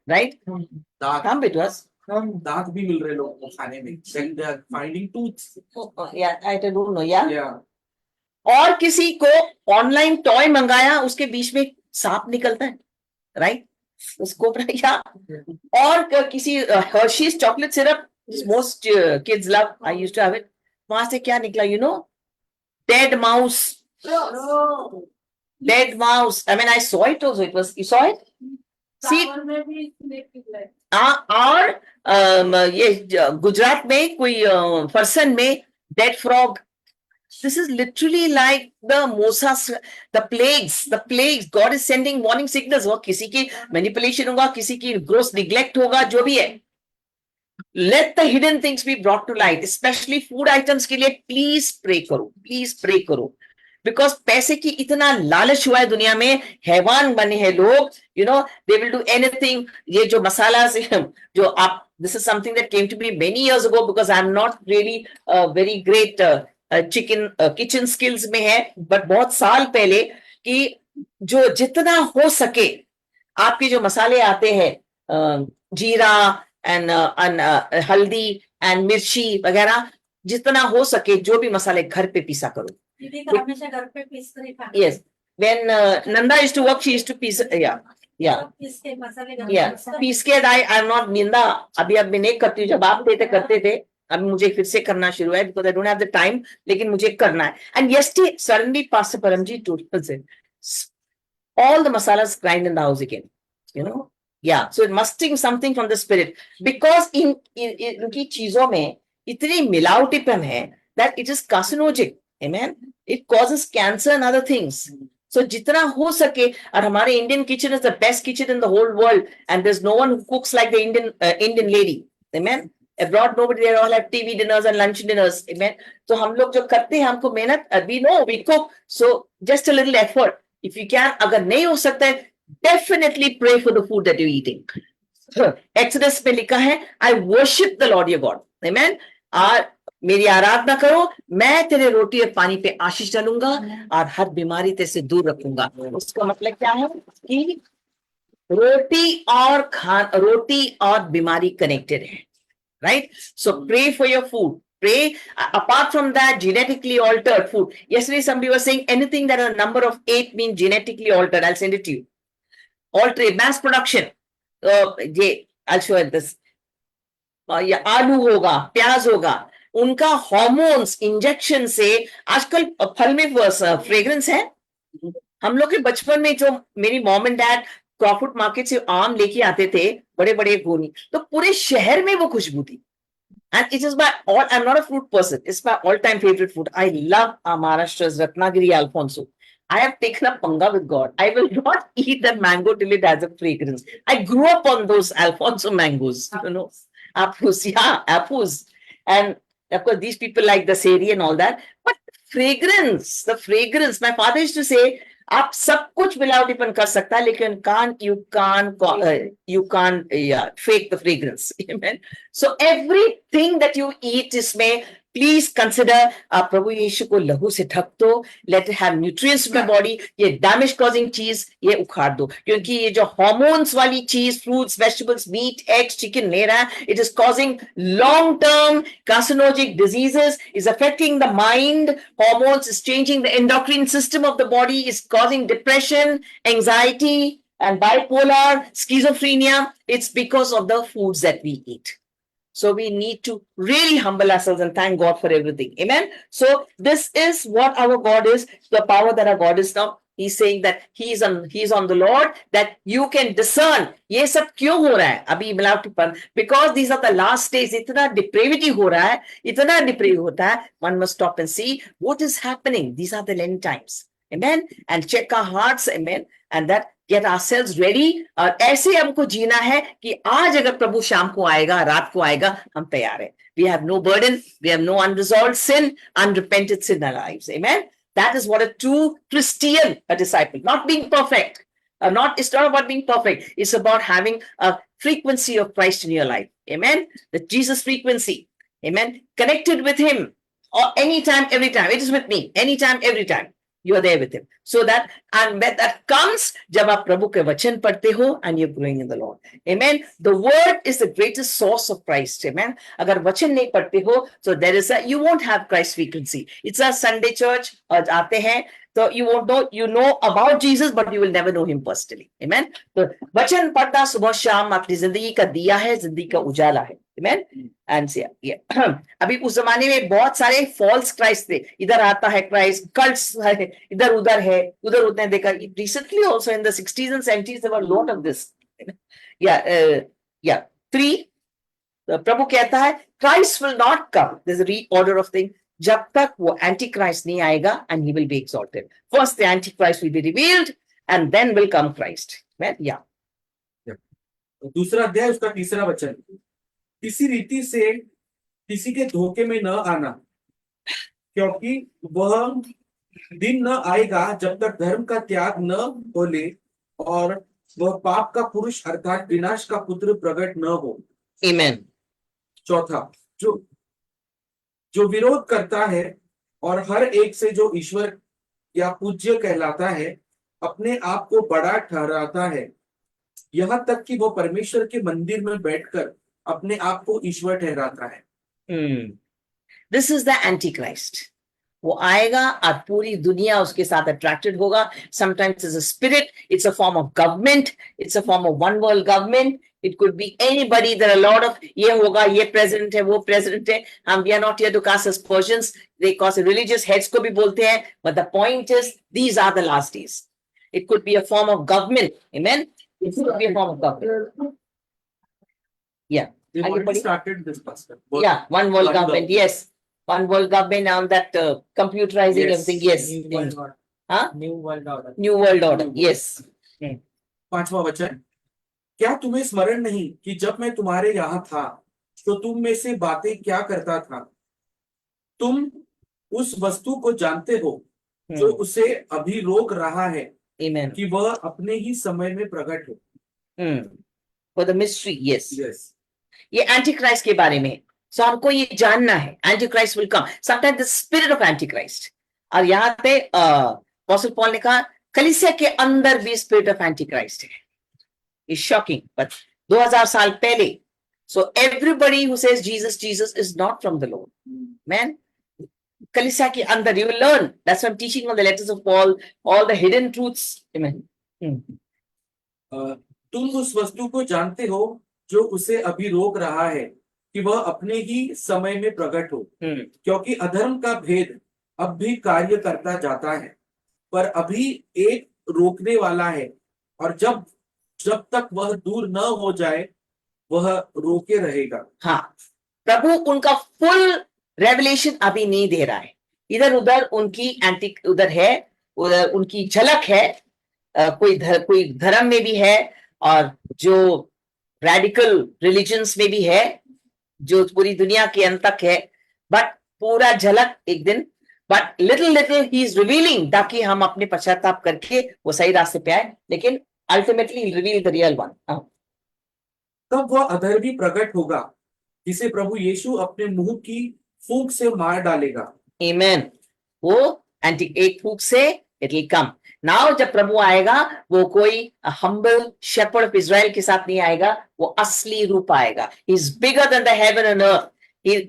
[SPEAKER 1] right? Come with us.
[SPEAKER 3] दांत भी मिल रहे लोगों को खाने में, they are finding tooth.
[SPEAKER 1] Yeah, I don't know, yeah.
[SPEAKER 3] Yeah.
[SPEAKER 1] और किसी को ऑनलाइन टॉय मंगाया, उसके बीच में सांप निकलता है, राइट? उसको या और किसी Hershey's chocolate syrup most kids love, I used to have it, वहां से क्या निकला, you know, dead mouse, dead mouse. I mean, I saw it also. It was, you saw it? See, और ये गुजरात में कोई पर्सन में dead frog. This is literally like the mosas, the plagues. God is sending warning signals. वो किसी की manipulation होगा, किसी की gross neglect होगा, जो भी है. Let the hidden things be brought to light, especially food items के लिए please pray करो. Because पैसे की इतना लालच हुआ है दुनिया में, हैवान बने हैं लोग, you know, they will do anything. ये जो मसाला से जो आप, this is something that came to me many years ago because I'm not really very great kitchen skills में है, but बहुत साल पहले कि जो जितना हो सके आपके जो मसाले आते हैं, जीरा एंड हल्दी एंड मिर्ची वगैरह, जितना हो सके जो भी मसाले घर पे पीसा करो.
[SPEAKER 4] हमेशा घर पे पीस कर ही खाना.
[SPEAKER 1] Yes, when Nanda used to work, she used to piece. Yeah.
[SPEAKER 4] पीस के मसाले घर पे
[SPEAKER 1] Yeah,
[SPEAKER 4] पीसना.
[SPEAKER 1] पीस के I'm not निंदा अभी मैं नहीं करती हूँ. जब आप करते थे, अभी मुझे फिर से करना शुरू है because I don't have the time, लेकिन मुझे करना है. And yesterday suddenly Pastor Paramji told us all the masalas grind in the house again, you know. Yeah, so it must be something from the spirit because in इनकी चीजों में इतनी मिलावटीपन है that it is carcinogenic. Amen. It causes cancer and other things. So जितना हो सके, और हमारे Indian kitchen is the best kitchen in the whole world, and there's no one who cooks like the Indian lady. Amen. Abroad nobody, they all have TV dinners and lunch dinners. Amen. So हम लोग जो करते हैं, हमको मेहनत, we know we cook, so just a little effort if you can. अगर नहीं हो सकता है, definitely pray for the food that you're eating. Exodus में लिखा है, I worship the Lord your God. Amen. मेरी आराधना करो, मैं तेरे रोटी और पानी पे आशीष डालूंगा और हर बीमारी तेरे से दूर रखूंगा. उसका मतलब क्या है कि रोटी और बीमारी कनेक्टेड है, right? So pray for your food. Pray. Apart from that, genetically altered food. Yesterday somebody was saying anything that a number of 8 means genetically altered. I'll send it to you. Altered, mass production. I'll show you this. या आलू होगा, प्याज होगा, उनका hormones injection से आजकल फल में फ्रेग्रेंस है. हम लोग के बचपन में जो मेरी mom and dad Crawford market से आम लेके आते थे, बड़े बड़े गोनी, तो पूरे शहर में वो खुशबू थी. And it is my all, I'm not a fruit person, it's my all-time favorite food. I love Maharashtra's Ratnagiri Alfonso. I have taken a panga with God. I will not eat that mango till it has a fragrance. I grew up on those Alfonso mangoes, you know. Apples, yeah, apples. And of course, these people like the seri and all that. But the fragrance. My father used to say, आप सब कुछ मिलावटीपन कर सकता है, लेकिन you can't fake the fragrance. Amen. So everything that you eat इसमें please consider प्रभु यीशु को लहू से ढक दो. Let it have nutrients in my body. ये damage causing चीज ये उखाड़ दो, क्योंकि ये जो hormones वाली चीज, fruits, vegetables, meat, eggs, chicken ले रहा है, it is causing long term carcinogenic diseases, is affecting the mind. Hormones is changing the endocrine system of the body, is causing depression, anxiety and bipolar, schizophrenia. It's because of the foods that we eat. So we need to really humble ourselves and thank God for everything. Amen. So this is what our God is, the power that our God is now. He's saying that he's on the Lord, that you can discern. ये सब क्यों हो रहा है अभी मिलावटीपन? Because these are the last days. इतना depravity हो रहा है, इतना depravity होता है. One must stop and see what is happening. These are the end times. Amen. And check our hearts. Amen. And that get ourselves ready. और ऐसे हमको जीना है कि आज अगर प्रभु शाम को आएगा, रात को आएगा, हम तैयार हैं. We have no burden. We have no unresolved sin, unrepented sin in our lives. Amen. That is what a true Christian, a disciple, not being perfect. It's not about being perfect. It's about having a frequency of Christ in your life. Amen. The Jesus frequency. Amen. Connected with him or anytime, every time. It is with me. Anytime, every time. You are there with him. So that, and when that comes, जब आप प्रभु के वचन पढ़ते हो, and you're growing in the Lord. Amen. The word is the greatest source of Christ. Amen. अगर वचन नहीं पढ़ते हो, so you won't have Christ frequency. It's a Sunday church, और आते हैं, So you won't know, you know about Jesus, but you will never know him personally. Amen. तो वचन पढ़ना सुबह शाम अपनी जिंदगी का दिया है, जिंदगी का उजाला है. Amen. And see, yeah. अभी उस जमाने में बहुत सारे फॉल्स क्राइस्ट थे. इधर आता है क्राइस्ट, कल्ट्स है, इधर उधर है, उधर उधर देखा. Recently also in the 60s and 70s there were a lot of this. Yeah. 3. प्रभु कहता है Christ will not come. There's a reorder of things. जब तक वो एंटी क्राइस्ट नहीं आएगा and he will be exalted. First the antichrist will be revealed and then will come Christ. Yeah.
[SPEAKER 3] दूसरा अध्याय उसका 3रा वचन, किसी रीति से किसी के धोखे में न आना, क्योंकि वह दिन न आएगा जब तक धर्म का त्याग न हो ले और वह पाप का पुरुष अर्थात विनाश का पुत्र प्रकट न हो.
[SPEAKER 1] Amen.
[SPEAKER 3] 4, जो विरोध करता है और हर एक से जो ईश्वर या पूज्य कहलाता है अपने आप को बड़ा ठहराता है, यहाँ तक कि वो परमेश्वर के मंदिर में बैठकर अपने आप को ईश्वर ठहराता है.
[SPEAKER 1] This is the antichrist. वो आएगा और पूरी दुनिया उसके साथ अट्रैक्टेड होगा. Sometimes it's a spirit, it's a form of government, it's a form of one world government. It could be anybody. There are a lot of ये होगा, ये president है, वो president है. We are not here to cast aspersions. They cause religious heads को भी बोलते हैं. But the point is, these are the last days. It could be a form of government. Amen. It could be a form of government. Yeah.
[SPEAKER 3] They've
[SPEAKER 1] Are you
[SPEAKER 3] already
[SPEAKER 1] putting-
[SPEAKER 3] started this, Pastor.
[SPEAKER 1] Yeah, one world government. Yes, one world government on that computerizing
[SPEAKER 3] Yes.
[SPEAKER 1] everything. Yes.
[SPEAKER 5] New world order.
[SPEAKER 1] Huh?
[SPEAKER 5] New world order.
[SPEAKER 1] New world order. Yes.
[SPEAKER 3] 5वां वचन, क्या तुम्हें स्मरण नहीं कि जब मैं तुम्हारे यहाँ था तो तुम में से बातें क्या करता था? तुम उस वस्तु को जानते हो जो उसे अभी रोक रहा है
[SPEAKER 1] Amen.
[SPEAKER 3] कि वह अपने ही समय में प्रकट हो.
[SPEAKER 1] For the mystery, yes.
[SPEAKER 3] Yes.
[SPEAKER 1] ये एंटीक्राइस्ट के बारे में. So हमको ये जानना है. Antichrist will come. Sometimes the spirit of Antichrist. और यहाँ पे Apostle Paul ने कहा कलीसिया के अंदर भी spirit of Antichrist है. It's shocking, but 2000 साल पहले. So everybody who says Jesus is not from the Lord. Man, कलीसिया के अंदर you will learn. That's why I'm teaching on the letters of Paul, all the hidden truths. Amen.
[SPEAKER 3] तुम उस वस्तु को जानते हो जो उसे अभी रोक रहा है कि वह अपने ही समय में प्रकट हो, क्योंकि अधर्म का भेद अब भी कार्य करता जाता है, पर अभी एक रोकने वाला है और जब तक वह दूर न हो जाए वह रोके रहेगा.
[SPEAKER 1] हाँ, प्रभु उनका फुल रेवलेशन अभी नहीं दे रहा है. इधर उधर उनकी उधर है, उधर उनकी झलक है. कोई धर्म में भी है और जो रेडिकल रिलीजन्स में भी है, जो पूरी दुनिया के अंत तक है. बट पूरा झलक एक दिन, but little he is revealing ताकि हम अपने पश्चाताप करके वो सही रास्ते पे आए. लेकिन ultimately reveal the real one.
[SPEAKER 3] तब वह अधर्मी प्रकट होगा जिसे प्रभु यीशु अपने मुंह की फूंक से मार डालेगा.
[SPEAKER 1] Amen. वो एक फूंक से इट विल कम. नाउ जब प्रभु आएगा वो कोई हम्बल शेपर्ड ऑफ इजराइल के साथ नहीं आएगा, वो असली रूप आएगा. He is bigger than the heaven and earth.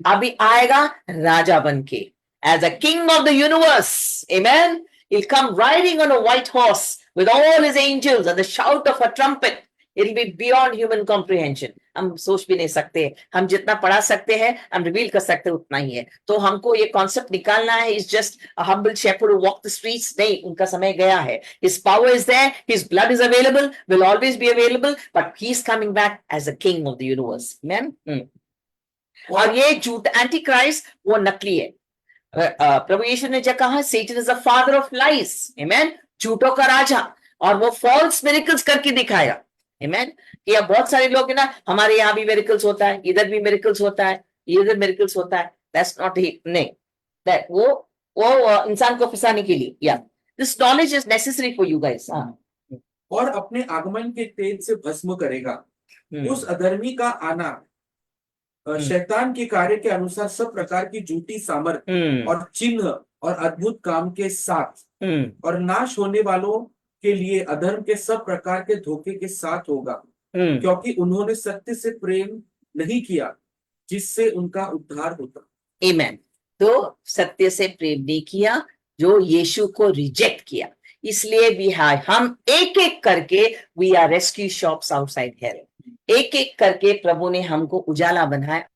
[SPEAKER 1] अभी आएगा राजा बन के, as a king of the universe. Amen. He'll come riding on a white horse with all his angels and the shout of a trumpet. It'll be beyond human comprehension. हम सोच भी नहीं सकते. हम जितना पढ़ा सकते हैं, हम रिवील कर सकते हैं उतना ही है. तो हमको ये कॉन्सेप्ट निकालना है. He's just a humble shepherd who walked the streets. नहीं, उनका समय गया है. His power is there. His blood is available. Will always be available. But he's coming back as a king of the universe. Amen. और ये झूठ Antichrist वो नकली है. प्रभु यीशु ने जो कहा Satan is the father of lies. Amen. झूठों का राजा. और वो फॉल्स मिरेकल्स करके दिखाया. Amen. कि अब बहुत सारे लोग है ना, हमारे यहाँ भी मिरेकल्स होता है, इधर भी मिरेकल्स होता है, इधर मिरेकल्स होता है. That's not it. नहीं, that वो इंसान को फंसाने के लिए. Yeah, this knowledge is necessary for you guys.
[SPEAKER 3] और अपने आगमन के तेज से भस्म करेगा. उस अधर्मी का आना शैतान के कार्य के अनुसार सब प्रकार की झूठी सामर्थ और चिन्ह और अद्भुत काम के साथ और नाश होने वालों के लिए अधर्म के सब प्रकार के धोखे के साथ होगा, क्योंकि उन्होंने सत्य से प्रेम नहीं किया जिससे उनका उद्धार होता.
[SPEAKER 1] Amen. तो सत्य से प्रेम नहीं किया जो यीशु को रिजेक्ट किया। इसलिए भी है हम एक एक करके we are rescue shops outside hell. एक एक करके प्रभु ने हमको उजाला बनाया।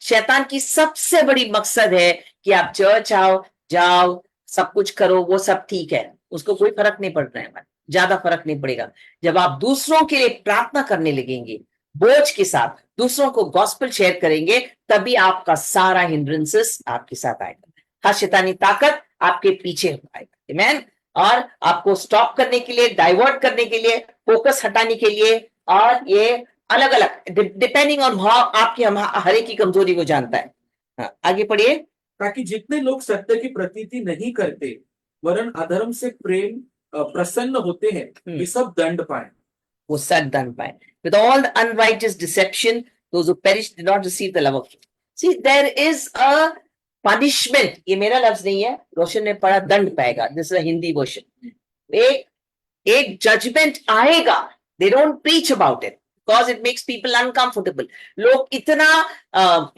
[SPEAKER 1] शैतान की सबसे बड़ी मकसद है कि आप चर्च आओ, जाओ, सब कुछ करो, वो सब ठीक है, उसको कोई फर्क नहीं पड़ रहा है, ज्यादा फर्क नहीं पड़ेगा। जब आप दूसरों के लिए प्रार्थना करने लगेंगे, बोझ के साथ दूसरों को गॉस्पेल शेयर करेंगे, तभी आपका सारा हिंड्रेंसेस आपके साथ आएगा। हर शैतानी ताकत आपके पीछे आएगा। आमेन। और आपको स्टॉप करने के लिए, डाइवर्ट करने के लिए, फोकस हटाने के लिए, और ये अलग अलग डिपेंडिंग ऑन हाउ आपकी हर एक की कमजोरी वो जानता है। हाँ, आगे पढ़िए।
[SPEAKER 3] ताकि जितने लोग सत्य की प्रतीति नहीं करते वरन अधर्म से प्रेम प्रसन्न होते हैं, वे सब दंड पाए।
[SPEAKER 1] वो सब दंड पाए। With all the unrighteous deception, those who perish did not receive the love of truth. See, there is a punishment. ये मेरा लफ्ज नहीं है, रोशन ने पढ़ा दंड पाएगा। This is a Hindi version. एक जजमेंट आएगा। They don't preach about it because it makes people uncomfortable. लोग इतना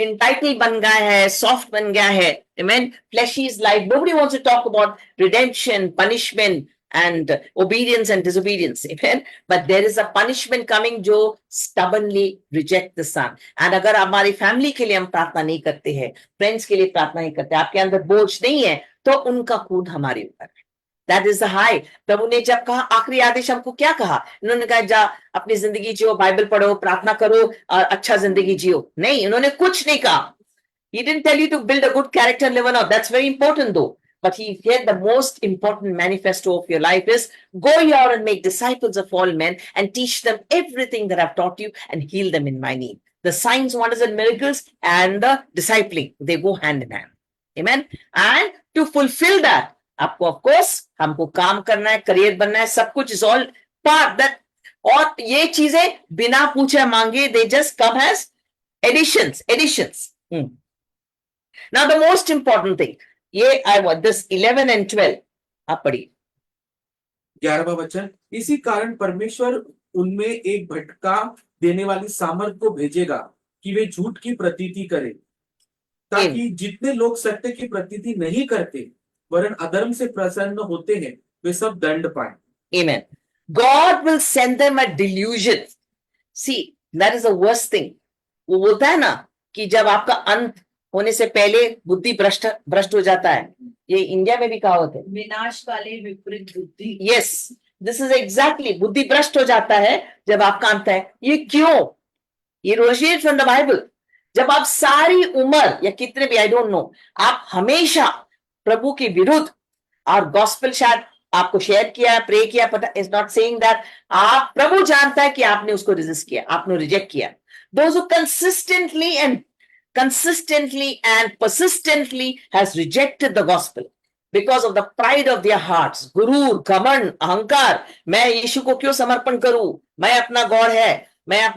[SPEAKER 1] entitled बन गए हैं, soft बन गया है। Amen. Fleshy is life. Nobody wants to talk about redemption, punishment, and obedience and disobedience. Amen. But there is a punishment coming जो stubbornly reject the son. And अगर हमारी फैमिली के लिए हम प्रार्थना नहीं करते हैं, फ्रेंड्स के लिए प्रार्थना नहीं करते, आपके अंदर बोझ नहीं है, तो उनका खून हमारे ऊपर है। That is the high. प्रभु ने जब कहा, आखिरी आदेश हमको क्या कहा? इन्होंने कहा जा अपनी जिंदगी जियो, बाइबल पढ़ो, प्रार्थना करो और अच्छा जिंदगी जियो। नहीं, उन्होंने कुछ नहीं कहा। He didn't tell you to build a good character and live on. That's very important though. But he said the most important manifesto of your life is go here and make disciples of all men and teach them everything that I've taught you and heal them in my name. The signs, wonders and miracles and the discipling, they go hand in hand. Amen. And to fulfill that, आपको of course हमको काम करना है, career बनना है, सब कुछ is all part that. और ये चीजें बिना पूछे मांगे, they just come as additions. Now the most important thing, ये I want this 11 and 12 आप पढ़िए।
[SPEAKER 3] 11वां वचन, इसी कारण परमेश्वर उनमें एक भटका देने वाली सामर्थ को भेजेगा कि वे झूठ की प्रतीति करें, ताकि जितने लोग सत्य की प्रतीति नहीं करते वरन अधर्म से प्रसन्न होते हैं, वे सब दंड पाए।
[SPEAKER 1] Amen. God will send them a delusion. See, that is the worst thing. वो बोलता है ना कि जब आपका अंत होने से पहले बुद्धि भ्रष्ट हो जाता है। ये इंडिया में भी कहावत है,
[SPEAKER 2] विनाश वाले विपरीत बुद्धि।
[SPEAKER 1] Yes, this is exactly, बुद्धि भ्रष्ट हो जाता है जब आपका अंत है। ये क्यों? ये रोशनी फ्रॉम द बाइबल। जब आप सारी उम्र या कितने भी, आई डोंट नो, आप हमेशा प्रभु के विरुद्ध, और गॉस्पेल शायद आपको शेयर किया, प्रे किया, पता इज नॉट सेइंग दैट, आप प्रभु जानता है कि आपने उसको रेजिस्ट किया, आपने रिजेक्ट किया। Those who consistently and persistently has rejected the gospel because of the pride of their hearts, गुरूर, घमंड, अहंकार, मैं यीशु को क्यों समर्पण करूं, मैं अपना गॉड है, मैं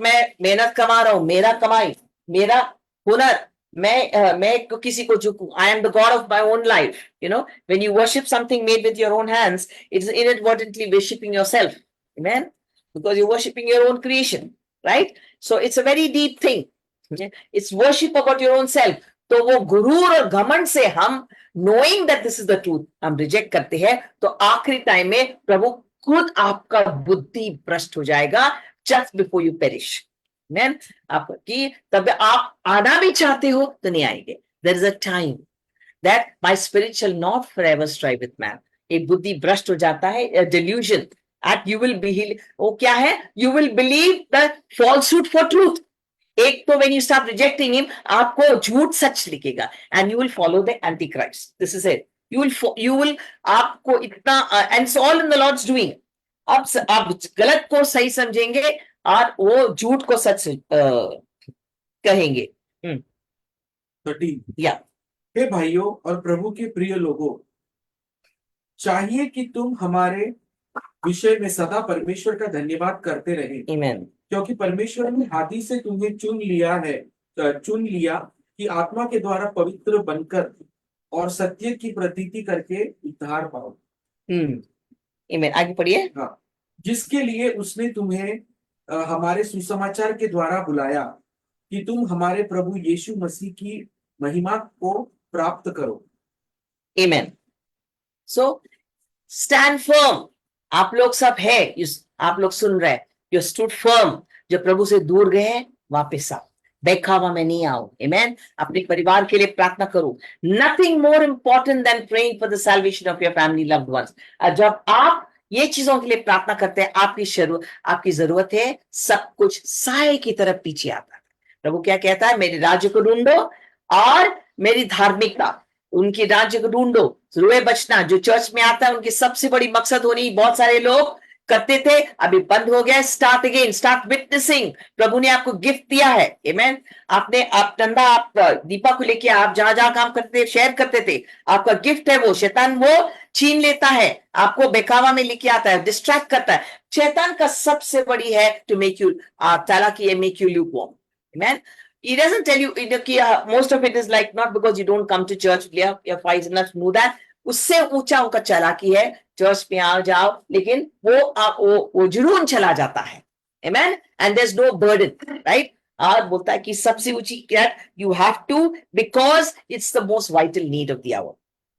[SPEAKER 1] मेहनत कमा रहा हूं, मेरा कमाई, मेरा हुनर, मैं किसी को झुकूं, I am the God of my own life. You know, when you worship something made with your own hands, it is inadvertently worshiping yourself. Amen. Because you're worshiping your own creation, right? So it's a very deep thing. It's worship about your own self. तो वो गुरूर और घमंड से हम knowing that this is the truth हम reject करते हैं, तो आखिरी टाइम में प्रभु खुद आपका बुद्धि भ्रष्ट हो जाएगा just before you perish. Amen. आपकी तब आप आना भी चाहते हो तो नहीं आएंगे। There is a time that my spirit shall not forever strive with man. एक बुद्धि भ्रष्ट हो जाता है, a delusion, and you will be, वो क्या है, you will believe the falsehood for truth. एक तो when you start rejecting him, आपको झूठ सच लिखेगा, and you will follow the antichrist. This is it. You will आपको इतना, and it's all in the Lord's doing. आप गलत को सही समझेंगे और वो झूठ को सच कहेंगे।
[SPEAKER 3] 13
[SPEAKER 1] या
[SPEAKER 3] हे भाइयों और प्रभु के प्रिय लोगों, चाहिए कि तुम हमारे विषय में सदा परमेश्वर का धन्यवाद करते रहे,
[SPEAKER 1] आमीन।
[SPEAKER 3] क्योंकि परमेश्वर ने आदि से तुम्हें चुन लिया कि आत्मा के द्वारा पवित्र बनकर और सत्य की प्रतीति करके उद्धार पाओ।
[SPEAKER 1] आमीन। आगे पढ़िए।
[SPEAKER 3] हाँ, जिसके लिए उसने तुम्हें हमारे सुसमाचार के द्वारा बुलाया कि तुम हमारे प्रभु यीशु मसीह की महिमा को प्राप्त करो।
[SPEAKER 1] आमीन। So stand firm. आप लोग सब है, आप लोग सुन रहे हैं, you stood firm. जो प्रभु से दूर गए हैं वापस आओ, दिखावा में नहीं आओ. Amen. अपने परिवार के लिए प्रार्थना करो. Nothing more important than praying for the salvation of your family loved ones. और जब आप ये चीजों के लिए प्रार्थना करते हैं, आपकी जरूरत है, सब कुछ साए की तरफ पीछे आता है. प्रभु क्या कहता है? मेरे राज्य को ढूंढो और मेरी धार्मिकता, उनकी राज्य को ढूंढो. रोए बचना जो चर्च में आता है, उनकी सबसे बड़ी मकसद होनी, बहुत सारे लोग करते थे, अभी बंद हो गया. Start again, start witnessing. प्रभु ने आपको गिफ्ट दिया है. आमेन. आप धंधा, आप दीपा को लेके आप जहां जहां काम करते थे, शेयर करते थे, आपका गिफ्ट है वो. शैतान वो छीन लेता है, आपको बेकावा में लेके आता है, डिस्ट्रैक्ट करता है. शैतान का सबसे बड़ी है टू मेक यू तालाकी, make you lukewarm. Amen. He doesn't tell you, most of it is like not because you don't come to church, your fights enough to know that. उससे ऊंचा उनका चालाकी है, चर्च में आओ जाओ, लेकिन वो जुनून चला जाता है. Amen. And there's no burden, right? और बोलता है कि सबसे ऊंची क्या, you have to, because it's the most vital need of the hour.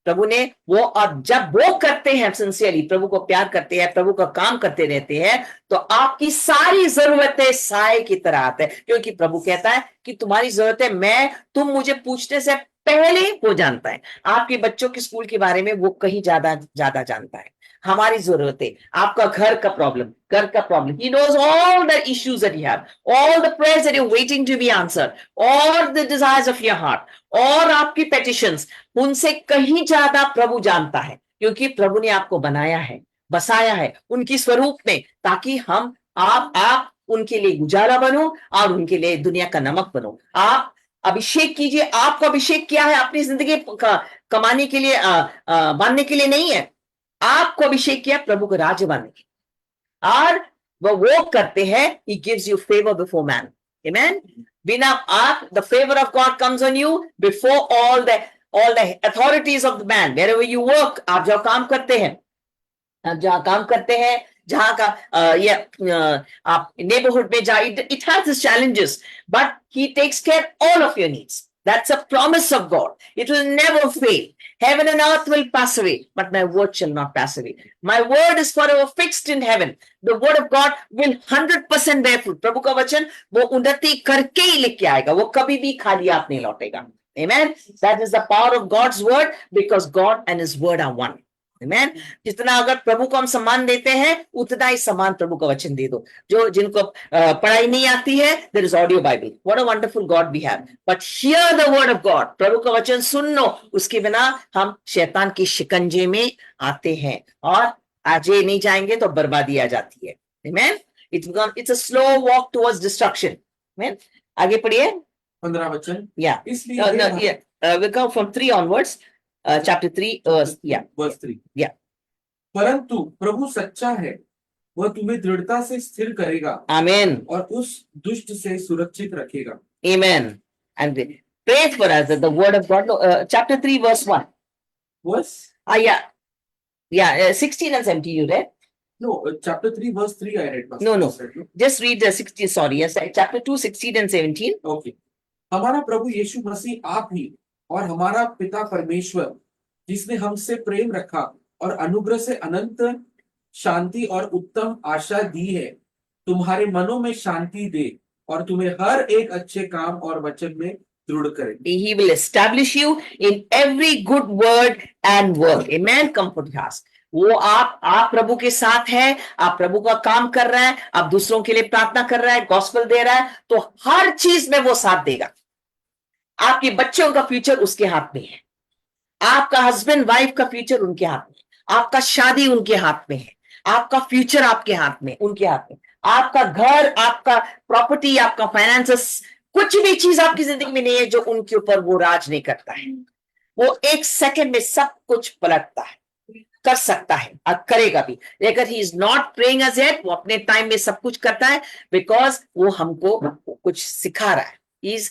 [SPEAKER 1] प्रभु ने वो, और जब वो करते हैं सिंसियरली, प्रभु को प्यार करते हैं, प्रभु का काम करते रहते हैं, तो आपकी सारी जरूरतें साए की तरह आते हैं. क्योंकि प्रभु कहता है कि तुम्हारी जरूरतें तुम मुझे पूछने से पहले वो जानता है. आपके बच्चों के स्कूल के बारे में वो कहीं ज्यादा जानता है. हमारी जरूरतें, आपका घर का problem, he knows all the issues that you have, all the prayers that you're waiting to be answered, all the desires of your heart, और आपकी petitions, उनसे कहीं ज्यादा प्रभु जानता है. क्योंकि प्रभु ने आपको बनाया है, बसाया है उनकी स्वरूप में, ताकि आप उनके लिए उजाला बनो और उनके लिए दुनिया का नमक बनो. आप अभिषेक कीजिए. आपको अभिषेक किया है अपनी जिंदगी कमाने के लिए, बांधने के लिए नहीं है. आपको अभिषेक किया प्रभु को राज्य बांधने के लिए, और वो करते हैं. He gives you favor before man. Amen. बिना the favor of God comes on you before all the authorities of the man. Wherever you work, आप जहाँ काम करते हैं, जहाँ का आप neighborhood में जाए, it has its challenges, but he takes care all of your needs. That's a promise of God. It will never fail. Heaven and earth will pass away, but my word shall not pass away. My word is forever fixed in heaven. The word of God will 100% bear fruit. प्रभु का वचन वो उन्नति करके ही लेके आएगा, वो कभी भी खाली आप नहीं लौटेगा. Amen. That is the power of God's word, because God and his word are one. Amen. जितना अगर प्रभु को हम सम्मान देते हैं, उतना ही सम्मान प्रभु का वचन दे दो. जिनको पढ़ाई नहीं आती है, there is audio Bible. What a wonderful God we have. But hear the word of God. प्रभु का वचन सुनो. उसके बिना हम शैतान की शिकंजे में आते हैं, और आज ये नहीं जाएंगे तो बर्बादी आ जाती है. Amen. It's a slow walk towards destruction. Amen. आगे पढ़िए
[SPEAKER 3] 15 वचन.
[SPEAKER 1] Yeah.
[SPEAKER 3] इसलिए
[SPEAKER 1] we'll go from 3 onwards. Chapter 3, verse
[SPEAKER 3] 3.
[SPEAKER 1] Yeah.
[SPEAKER 3] परंतु प्रभु सच्चा है, वह तुम्हें दृढ़ता से स्थिर करेगा.
[SPEAKER 1] Amen.
[SPEAKER 3] और उस दुष्ट से सुरक्षित रखेगा.
[SPEAKER 1] Amen. And pray for us that the word of God. Chapter 3, verse 1.
[SPEAKER 3] Verse?
[SPEAKER 1] Yeah, 16 and 17 you read?
[SPEAKER 3] No, chapter 3, verse 3 I read.
[SPEAKER 1] No. Just read the 16, sorry. Yes, chapter 2, 16 and 17.
[SPEAKER 3] Okay. हमारा प्रभु यीशु मसीह आप ही और हमारा पिता परमेश्वर, जिसने हमसे प्रेम रखा और अनुग्रह से अनंत शांति और उत्तम आशा दी है, तुम्हारे मनों में शांति दे और तुम्हें हर एक अच्छे काम और वचन में दृढ़ करे.
[SPEAKER 1] He will establish you in every good word and work. Amen. Comfort us. वो आप प्रभु के साथ है, आप प्रभु का काम कर रहा है, आप दूसरों के लिए प्रार्थना कर रहा है, गॉस्पेल दे रहा है, तो हर चीज में वो साथ देगा. आपके बच्चों का फ्यूचर उसके हाथ में है, आपका हस्बैंड वाइफ का फ्यूचर उनके हाथ में, आपका शादी उनके हाथ में है, आपका फ्यूचर आपके हाथ में, उनके हाथ में, आपका घर, आपका प्रॉपर्टी, आपका फाइनेंसेस, कुछ भी चीज आपकी जिंदगी में नहीं है जो उनके ऊपर वो राज नहीं करता है. वो 1 सेकंड में सब कुछ पलटता है, कर सकता है और करेगा भी. लेकिन he is not praying us yet, वो अपने टाइम में सब कुछ करता है, बिकॉज वो हमको कुछ सिखा रहा है. He's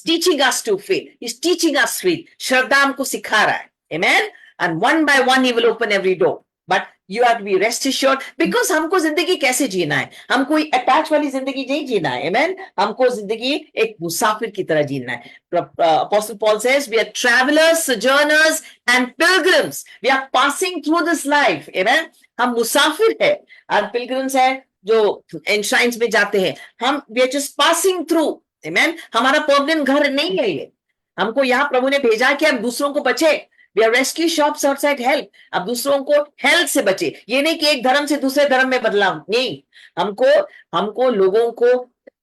[SPEAKER 1] teaching us to faith. He's teaching us faith. श्रद्धा हमको सिखा रहा है. Amen. And one by one he will open every door. But You have to be rest assured because हमको जिंदगी कैसे जीना है, हम कोई अटैच वाली जिंदगी नहीं जीना है, amen? हमको जिंदगी एक मुसाफिर की तरह जीना है. Apostle Paul says we are travelers, sojourners and pilgrims. We are passing through this life, amen? हम मुसाफिर है और pilgrims है जो enshrines में जाते हैं. हम we are just passing through, amen? हमारा permanent घर नहीं है ये. हमको यहाँ प्रभु ने भेजा कि हम दूसरों को बचे. We are rescue shops outside hell. अब दूसरों को हेल्थ से बचे. ये नहीं कि एक धर्म से दूसरे धर्म में बदलाव, नहीं. हमको लोगों को,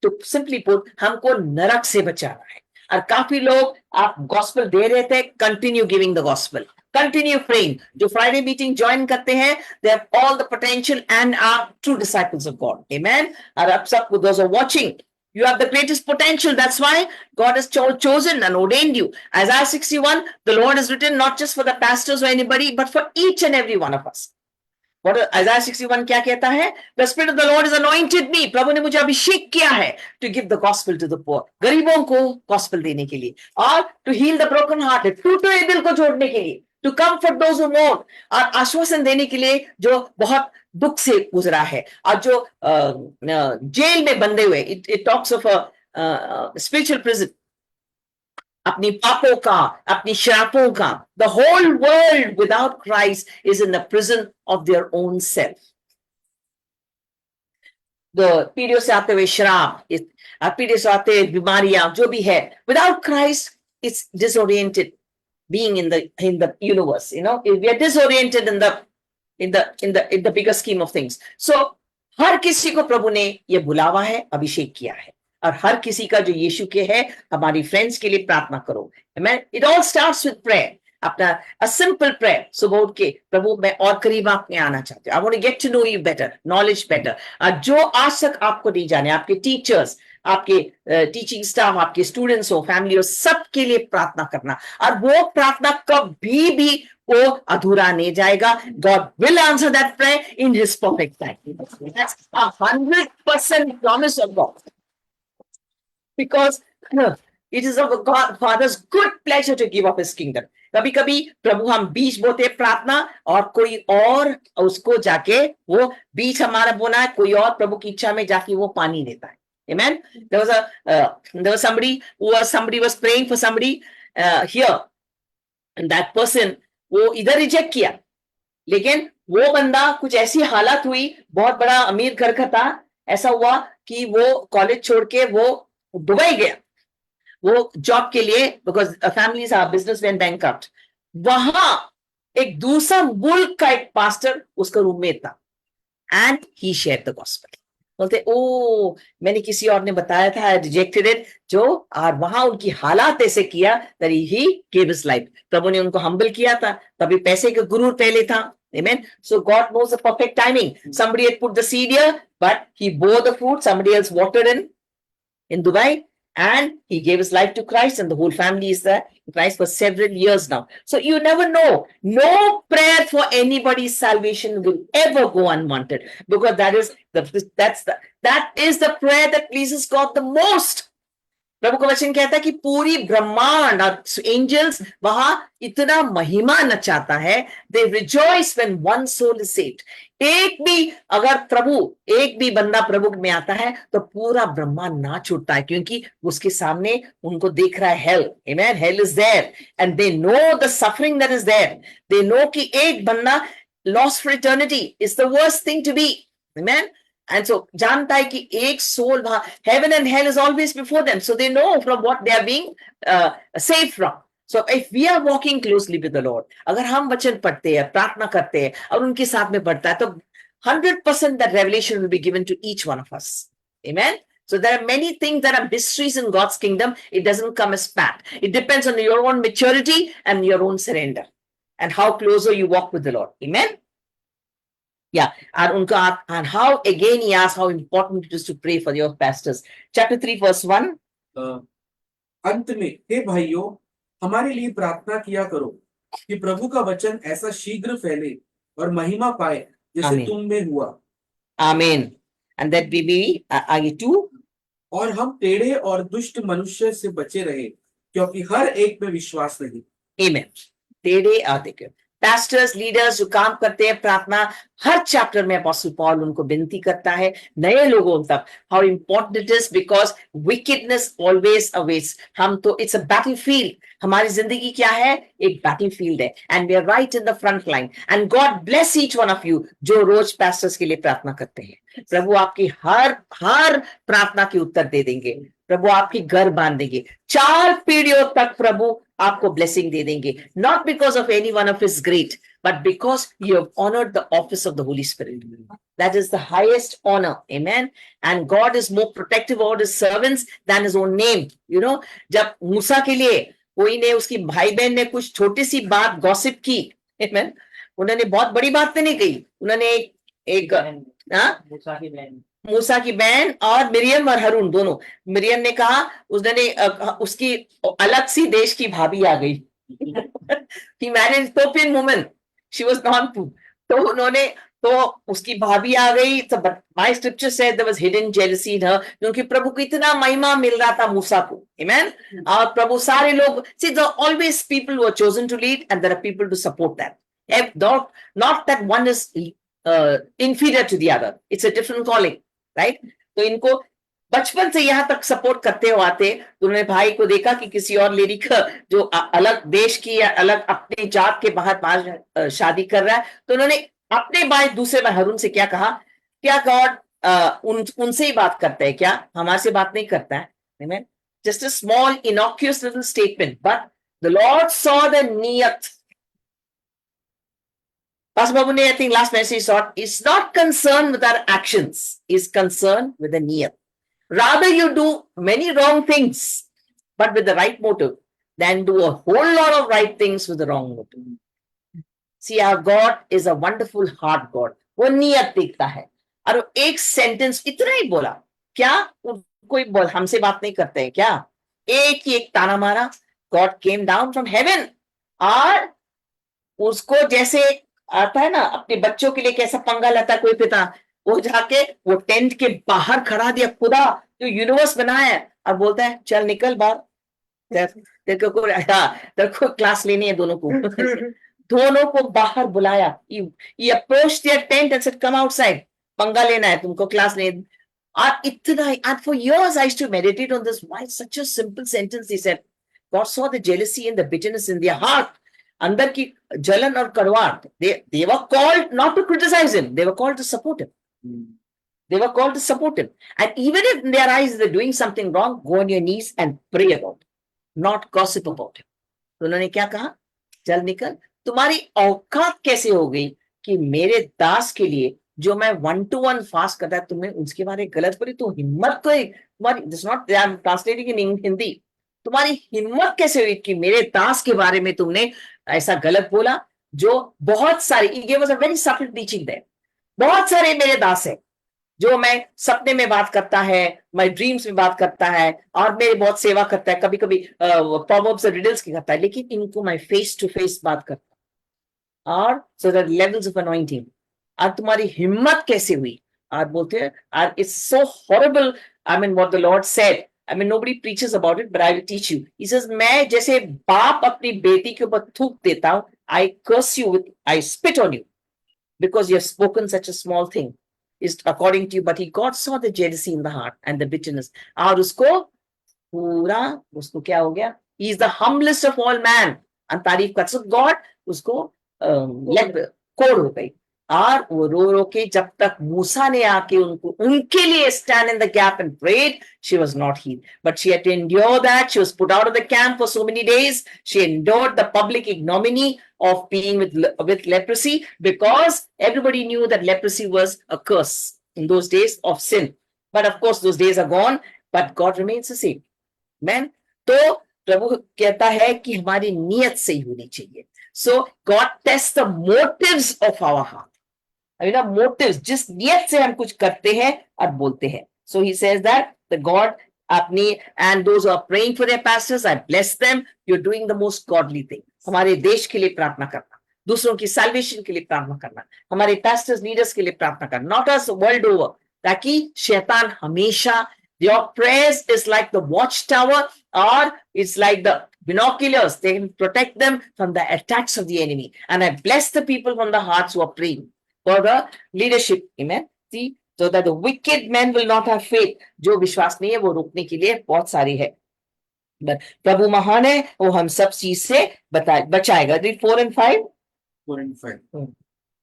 [SPEAKER 1] to simply put, हमको नरक से बचाना है. और काफी लोग आप गॉस्पेल दे रहे थे, continue giving the gospel, continue praying. जो फ्राइडे मीटिंग ज्वाइन करते हैं, they have all the potential and are true disciples of God. Amen. और आप सबको, those are watching, you have the greatest potential. That's why God has chosen and ordained you. Isaiah 61, the Lord has written not just for the pastors or anybody, but for each and every one of us. What Isaiah 61 क्या कहता है? The Spirit of the Lord has anointed me. प्रभु ने मुझे अभिषेक किया है to give the gospel to the poor. गरीबों को gospel देने के लिए, और to heal the broken hearted, टूटे हुए दिल को जोड़ने के लिए, to comfort those who mourn, और आश्वासन देने के लिए जो बहुत दुख से गुजरा है, और जो जेल में बंधे हुए. It talks of a spiritual prison. अपनी पापों का, अपनी श्रापों का. The whole world without Christ is in the prison of their own self. The पीढ़ियों से आते हुए श्राप, पीढ़ियों से आते हुए बीमारियां, जो भी है, without Christ it's disoriented being in the universe. You know, we are disoriented in the bigger scheme of things. So हर किसी को प्रभु ने ये बुलावा है, अभिषेक किया है, और हर किसी का जो यीशु के है, हमारी फ्रेंड्स के लिए प्रार्थना करो. It all starts with prayer. अपना a simple prayer. सुबह उठ के, प्रभु मैं और करीब आपके आना चाहती हूँ. I want to get to know you better, knowledge better. जो आज तक आपको नहीं जाने, आपके टीचर्स, आपके टीचिंग स्टाफ, आपके स्टूडेंट्स हो, फैमिली हो, सबके लिए प्रार्थना करना. और वो प्रार्थना कभी भी वो अधूरा नहीं जाएगा. God will answer that prayer in His perfect time. That's 100% promise of God. Because it is of God Father's good pleasure to give up His kingdom. कभी कभी प्रभु हम बीज बोते प्रार्थना, और कोई और उसको जाके वो बीज हमारा बोना है, कोई और प्रभु की इच्छा में जाके वो पानी देता है. Amen. There was somebody was praying for somebody here, and that person वो इधर रिजेक्ट किया, लेकिन वो बंदा कुछ ऐसी हालत हुई, बहुत बड़ा अमीर घर का था, ऐसा हुआ कि वो कॉलेज छोड़ के वो दुबई गया, वो जॉब के लिए, because families are businessman bankrupt. वहां एक दूसरा मुल्क का एक पास्टर उसका रूममेट था, and he shared the gospel. बोलते ओ मैंने किसी और ने बताया था, रिजेक्टेड इट, जो और वहां उनकी हालात ऐसे किया that he gave his life. प्रभु ने उनको हम्बल किया था, तभी पैसे का गुरूर पहले था. Amen. So God knows the perfect timing. Somebody had put the seed here, but he bore the fruit. Somebody else watered in Dubai, and he gave his life to Christ, and the whole family is there in Christ for several years now. So you never know. No prayer for anybody's salvation will ever go unwanted, because that is the prayer that pleases God the most. प्रभु का वचन कहता है कि पूरी ब्रह्मांड और angels वहां इतना महिमा नचाता है. They rejoice when one soul is saved. एक भी बंदा प्रभु में आता है तो पूरा ब्रह्मांड नाच उठता है, क्योंकि उसके सामने उनको देख रहा है hell. Amen. Hell is there, and they know the suffering that is there. They know कि एक बंदा lost for eternity is the worst thing to be. Amen. And so जानता है कि एक सोल वहां, heaven and hell is always before them, so they know from what they are being saved from. So if we are walking closely with the Lord, अगर हम वचन पढ़ते हैं, प्रार्थना करते हैं और उनके साथ में बढ़ता है, तो 100% that revelation will be given to each one of us. Amen. So there are many things that are mysteries in God's kingdom. It doesn't come as pat. It depends on your own maturity and your own surrender and how closer you walk with the Lord. Amen. Yeah, and how again he asks how important it is to pray for your pastors. Chapter 3 verse 1.
[SPEAKER 3] अंत में हे भाइयों, हमारे लिए प्रार्थना किया करो कि प्रभु का वचन ऐसा शीघ्र फैले और महिमा पाए जैसे
[SPEAKER 1] आमीन.
[SPEAKER 3] तुम में हुआ.
[SPEAKER 1] Amen. And that we be आगे 2.
[SPEAKER 3] और हम टेढ़े और दुष्ट मनुष्य से बचे रहे, क्योंकि हर एक में विश्वास नहीं.
[SPEAKER 1] Amen. टेढ़े आते क्यों? Pastors, leaders जो काम करते हैं प्रार्थना, हर चैप्टर में अपोस्टल पॉल उनको विनती करता है नए लोगों तक, how important it is because wickedness always awaits. हम तो it's a battlefield. हमारी जिंदगी क्या है? एक battlefield है, and we are right in the front line. And God bless each one of you जो रोज pastors के लिए प्रार्थना करते हैं. प्रभु आपकी हर प्रार्थना की उत्तर दे देंगे. प्रभु आपकी घर बांध देंगे. 4 पीढ़ियों तक प्रभु आपको ब्लेसिंग दे देंगे. Not because of any one of his great, but because you have honored the office of the Holy Spirit. That is the highest honor. Amen. And God is more protective over his servants than his own name. You know, जब मूसा के लिए कोई ने, उसकी भाई बहन ने कुछ छोटी सी बात गॉसिप की, Amen. उन्होंने बहुत बड़ी बात नहीं कही. उन्होंने एक मूसा की बहन और मिरियम और हरून दोनों. मिरियम ने कहा, उसने उसकी अलग सी देश की भाभी आ गई. He married Ethiopian woman. She was non-Jew. तो उन्होंने, तो उसकी भाभी आ गई. तो my scripture said there was hidden jealousy in her, क्योंकि प्रभु को इतना महिमा मिल रहा था मूसा को. Amen. और प्रभु सारे लोग, see, there are always people who are chosen to lead and there are people to support them. Not that one is inferior to the other. It's a different calling, right? तो इनको बचपन से यहाँ तक support करते हुए आते. तो उन्होंने भाई को देखा कि किसी और लेडी का जो अलग देश की या अलग अपने जात के बाहर शादी कर रहा है, तो उन्होंने अपने भाई दूसरे भाई हरून से क्या कहा, क्या गॉड उनसे ही बात करता है क्या, हमारे से बात नहीं करता है. Amen. Just a small innocuous little statement, but the Lord saw the niyat. Pastor Babu ne, I think last message thought, is not concerned with our actions, is concerned with the niyat. Rather you do many wrong things, but with the right motive, than do a whole lot of right things with the wrong motive. See, our God is a wonderful heart God. वो नियत देखता है. और एक sentence इतना ही बोला, क्या कोई बोल हमसे बात नहीं करते हैं क्या? एक ही एक ताना मारा. God came down from heaven. और उसको जैसे आता है ना, अपने बच्चों के लिए कैसा पंगा लेता है कोई पिता, वो जाके वो टेंट के बाहर खड़ा दिया, खुदा जो यूनिवर्स बनाया है, और बोलता है चल निकल बाहर, तेरे को क्लास लेनी है दोनों को. दोनों को बाहर बुलाया. He approached their tent and said, come outside. पंगा लेना है तुमको, क्लास लेना. और इतना, and for years I used to meditate on this. Why such a simple sentence? He said, God saw the jealousy and the bitterness in their heart. अंदर की जलन और कड़वाहट. They were called not to criticize him. They were called to support him. They were called to support him. And even if in their eyes they're doing something wrong, go on your knees and pray about it, not gossip about him. तो उन्होंने क्या कहा, चल निकल. तुम्हारी औकात कैसे हो गई कि मेरे दास के लिए जो मैं 1-to-1 फास्ट करता है, तुम्हें उसके बारे में गलत बोली. तो हिम्मत कोई तुम्हारी, this not I am translating in Hindi, तुम्हारी हिम्मत कैसे हुई कि मेरे दास के बारे में तुमने ऐसा गलत बोला. जो बहुत सारे, he gave us a very subtle teaching there. बहुत सारे मेरे दास है जो मैं सपने में बात करता है, my ड्रीम्स में बात करता है, और मेरे बहुत सेवा करता है, कभी कभी प्रॉवर्ब्स और रिडल्स की करता है, लेकिन इनको मैं फेस टू फेस बात करता हूं. और so the levels of anointing. और तुम्हारी हिम्मत कैसे हुई. और बोलते हैं, और it's so horrible. I mean what the Lord said. I mean nobody preaches about it, but I will teach you. He says, मैं जैसे बाप अपनी बेटी के ऊपर थूक देता हूं, I curse you with, I spit on you because you have spoken such a small thing. Is according to you, but God saw the jealousy in the heart and the bitterness. और उसको पूरा, उसको क्या हो गया, he is the humblest of all man. and तारीफ कर. So God उसको कोड़ हो गई. और वो रो के जब तक मूसा ने आके उनके लिए stand in the gap and prayed, she was not healed. But she had to endure that. She was put out of the camp for so many days. She endured the public ignominy of being with leprosy, because everybody knew that leprosy was a curse in those days of sin. But of course those days are gone, but God remains the same. Amen. तो प्रभु कहता है कि हमारी नियत सही होनी चाहिए. So God tests the motives of our heart. I mean, motives, जिस नियत से हम कुछ करते हैं और बोलते हैं. So he says that the God अपनी, and those who are praying for their pastors, I bless them. You're doing the most godly thing. हमारे देश के लिए प्रार्थना करना, दूसरों की salvation के लिए प्रार्थना करना, हमारे pastors, leaders के लिए प्रार्थना करना, not us world over, ताकि शैतान हमेशा, your prayers is like the watchtower, or it's like the binoculars. They can protect them from the attacks of the enemy. And I bless the people from the hearts who are praying for the leadership. Amen. See, so that the wicked men will not have faith. जो विश्वास नहीं है वो रोकने के लिए बहुत सारी है. But प्रभु महान है, वो हम सब चीज से बचाएगा. Read 4 and 5.
[SPEAKER 3] 4 and 5.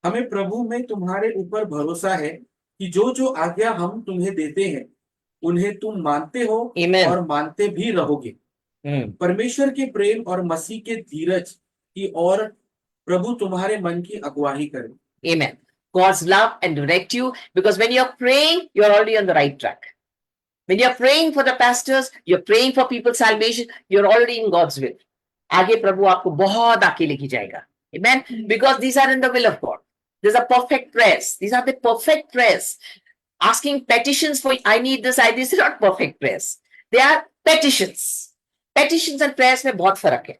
[SPEAKER 3] हमें प्रभु में तुम्हारे ऊपर भरोसा है कि जो जो आज्ञा हम तुम्हें देते हैं उन्हें तुम मानते हो
[SPEAKER 1] Amen.
[SPEAKER 3] और मानते भी रहोगे. परमेश्वर के प्रेम और मसीह के धीरज की और प्रभु तुम्हारे मन की अगुवाई करे.
[SPEAKER 1] Amen. God's love and direct you, because when you're praying, you're already on the right track. When you're praying for the pastors, you're praying for people's salvation, you're already in God's will. आगे प्रभु आपको बहुत आगे लेके जाएगा. Amen. Because these are in the will of God. These are perfect prayers. These are the perfect prayers. Asking petitions for I need this, I need this, not perfect prayers. They are petitions. Petitions and prayers में बहुत फर्क है.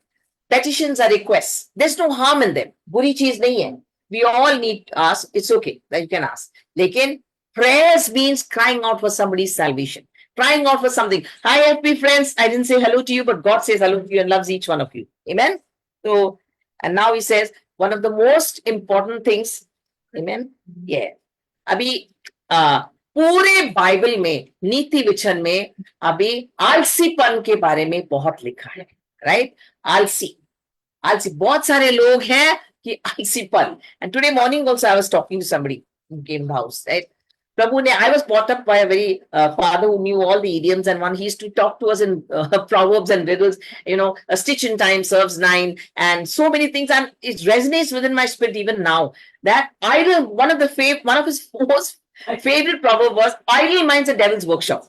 [SPEAKER 1] Petitions are requests. There's no harm in them. बुरी चीज नहीं है. We all need to ask. It's okay that you can ask. लेकिन prayers means crying out for somebody's salvation. Crying out for something. Hi, happy friends. I didn't say hello to you, but God says hello to you and loves each one of you. Amen. So, and now he says one of the most important things. Amen. Yeah. अभी पूरे Bible में नीति वचन में अभी आलसीपन के बारे में बहुत लिखा है. राइट. आलसी बहुत सारे लोग हैं कि आलसीपन. And today morning also I was talking to somebody who came to the house. Right. Prabhu ne, I was brought up by a very father who knew all the idioms, and one he used to talk to us in proverbs and riddles. You know, a stitch in time serves 9, and so many things. And it resonates within my spirit even now. That idle, one of his most favorite proverb was, idle mind's a devil's workshop.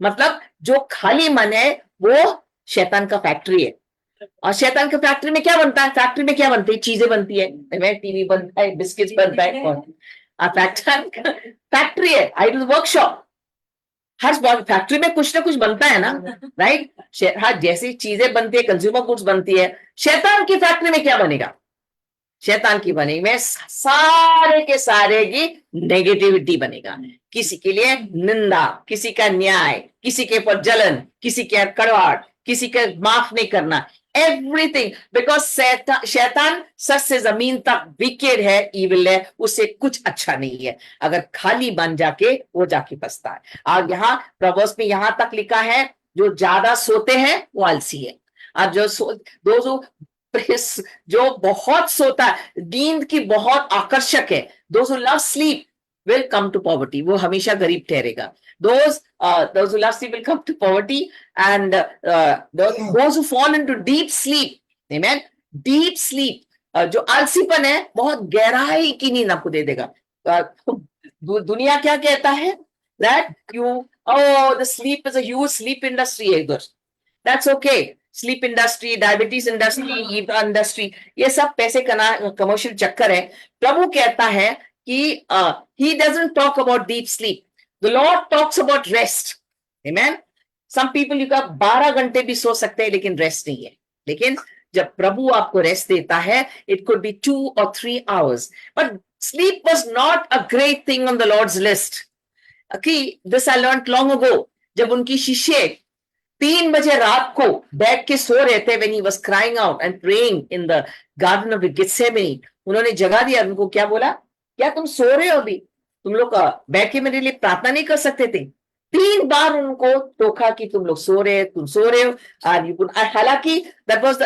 [SPEAKER 1] मतलब जो खाली मन है वो शैतान का factory है. और शैतान के फैक्ट्री में क्या बनता है? फैक्ट्री में क्या बनती है? चीजें बनती है. टीवी बनता है, बिस्किट्स बनता है. फैक्ट्री है, आइडल वर्कशॉप. हर फैक्ट्री में कुछ ना कुछ बनता है ना. राइट. हर जैसी चीजें बनती है, कंज्यूमर गुड्स बनती है. शैतान की फैक्ट्री में क्या बनेगा? शैतान की बनेगी में सारे के सारे की नेगेटिविटी बनेगा. किसी के लिए निंदा, किसी का न्याय, किसी के ऊपर जलन, किसी के कड़वाहट, किसी के माफ नहीं करना. एवरीथिंग. बिकॉज शैतान सर से जमीन तक विकेड है, इविल है, उससे कुछ अच्छा नहीं है. अगर खाली बन जाके वो जाके बसता है. और यहाँ प्रवर्स में यहां तक लिखा है, जो ज्यादा सोते हैं वो आलसी है. और जो बहुत सोता है, नींद की बहुत आकर्षक है. those who love sleep will come to poverty. वो हमेशा गरीब ठहरेगा. Those who love sleep will come to poverty, and those who fall into deep sleep. Amen. Deep sleep. जो आलसीपन है बहुत गहराई की नींद आपको दे देगा. दुनिया क्या कहता है? That the sleep is a huge sleep industry है इधर. That's okay. Sleep industry, diabetes industry, industry, ये सब पैसे कमर्शियल चक्कर है. प्रभु कहता है कि he doesn't talk about deep sleep. The Lord talks about rest. Amen. Some people you का 12 घंटे भी सो सकते हैं लेकिन रेस्ट नहीं है. लेकिन जब प्रभु आपको रेस्ट देता है, it could be 2 or 3 hours. But sleep was not a great thing on the Lord's list. Okay, this I learned long ago. जब उनकी शिष्य 3 बजे रात को बैठ के सो रहे थे, when he was crying out and praying in the garden of Gethsemane, उन्होंने जगा दिया. उनको क्या बोला? क्या तुम सो रहे हो अभी? तुम लोग बैठ के मेरे लिए प्रार्थना नहीं कर सकते थे? 3 बार उनको टोका कि तुम लोग सो रहे हो. हालांकि that was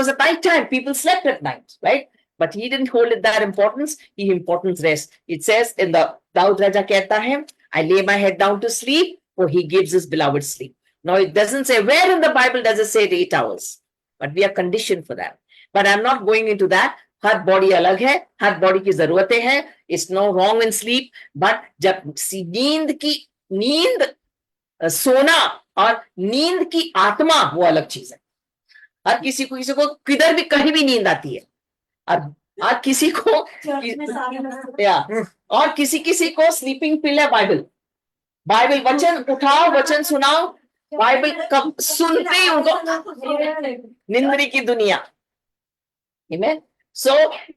[SPEAKER 1] a night time. People slept at night, right? But he didn't hold it that importance. He importance rest. It says in the Daud Raja कहता है, I lay my head down to sleep, for he gives his beloved sleep. Now it doesn't say, where in the Bible does it say 8 hours? But we are conditioned for that. But I'm not going into that. Her body अलग है, हर body की जरूरतें हैं. It's no wrong in sleep. But जब नींद सोना और नींद की आत्मा वो अलग चीज है. हर किसी को किधर भी कहीं भी नींद आती है. और किसी को और किसी को स्लीपिंग पिल है बाइबल वचन उठाओ, वचन सुनाओ, बाइबल कब सुनते ही उनको निंद्री की दुनिया. Amen. So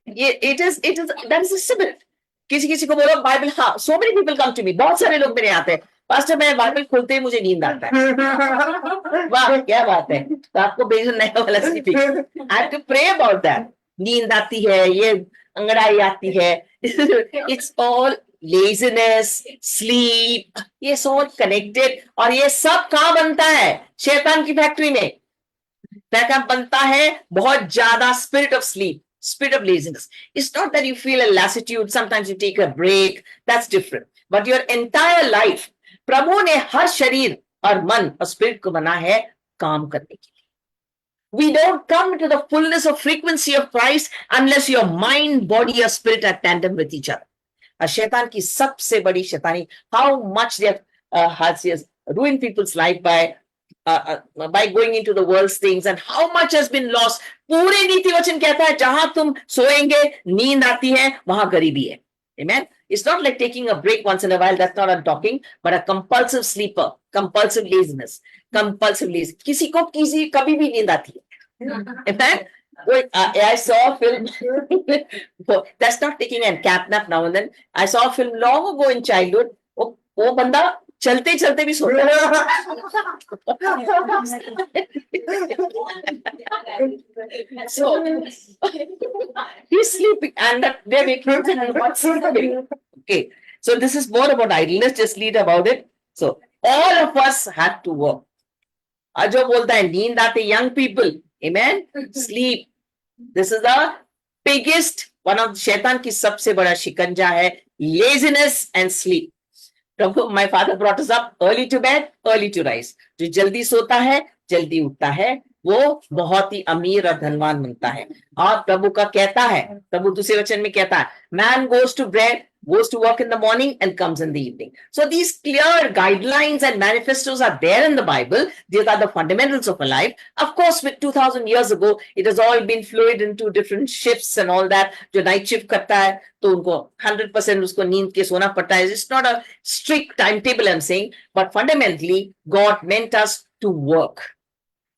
[SPEAKER 1] it is that is a spirit. किसी को बोलो बाइबल. हाँ, so many people come to me. बहुत सारे लोग मेरे आते हैं. पास्टर मैं बाइबल खोलते ही मुझे नींद आता है। वाह क्या बात है, तो आपको भेजो नया वाला sleeping. I have to pray about that. नींद आती है, ये अंगड़ाई आती है, इट्स ऑल लेजीनेस, स्लीप, ये ऑल कनेक्टेड। और ये सब कहाँ बनता है? शैतान की फैक्ट्री में क्या बनता है? बहुत ज्यादा spirit of sleep, spirit of laziness. It's not that you feel a lassitude, sometimes you take a break, that's different. But your entire life, प्रभु ने हर शरीर और मन और स्पिरिट को बना है काम करने के लिए। We don't come to the fullness of frequency of Christ unless your mind, body or spirit are tandem with each other. और शैतान की सबसे बड़ी शैतानी, how much they have ruined people's life by going into the world's things and how much has been lost. पूरे नीति वचन कहता है जहां तुम सोएंगे नींद आती है वहां गरीबी है। Amen. It's not like taking a break once in a while. That's not I'm talking, but a compulsive sleeper, compulsive laziness, compulsive lazy. किसी को किसी कभी भी नींद आती है। Amen. I saw a film. That's not taking a cat nap now and then. I saw a film long ago in childhood. वो बंदा चलते चलते भी सोता है। So he's sleeping and they're waking him and what's happening? Okay, so this is more about idleness. Just read about it. So all of us have to work. जो बोलता है नींद आते, young people, amen, sleep. This is the biggest one of शैतान की सबसे बड़ा शिकंजा है, laziness and sleep. My father brought us up early to bed, early to rise. जो जल्दी सोता है, जल्दी उठता है, वो बहुत ही अमीर और धनवान बनता है। और प्रभु का कहता है, प्रभु दूसरे वचन में कहता है, man goes to bed, goes to work in the morning and comes in the evening. So these clear guidelines and manifestos are there in the Bible. These are the fundamentals of a life. Of course, with 2000 years ago, it has all been fluid into different shifts and all that. जो night shift करता है, तो उनको 100% उसको नींद के सोना पड़ता है. It's not a strict timetable, I'm saying, but fundamentally, God meant us to work.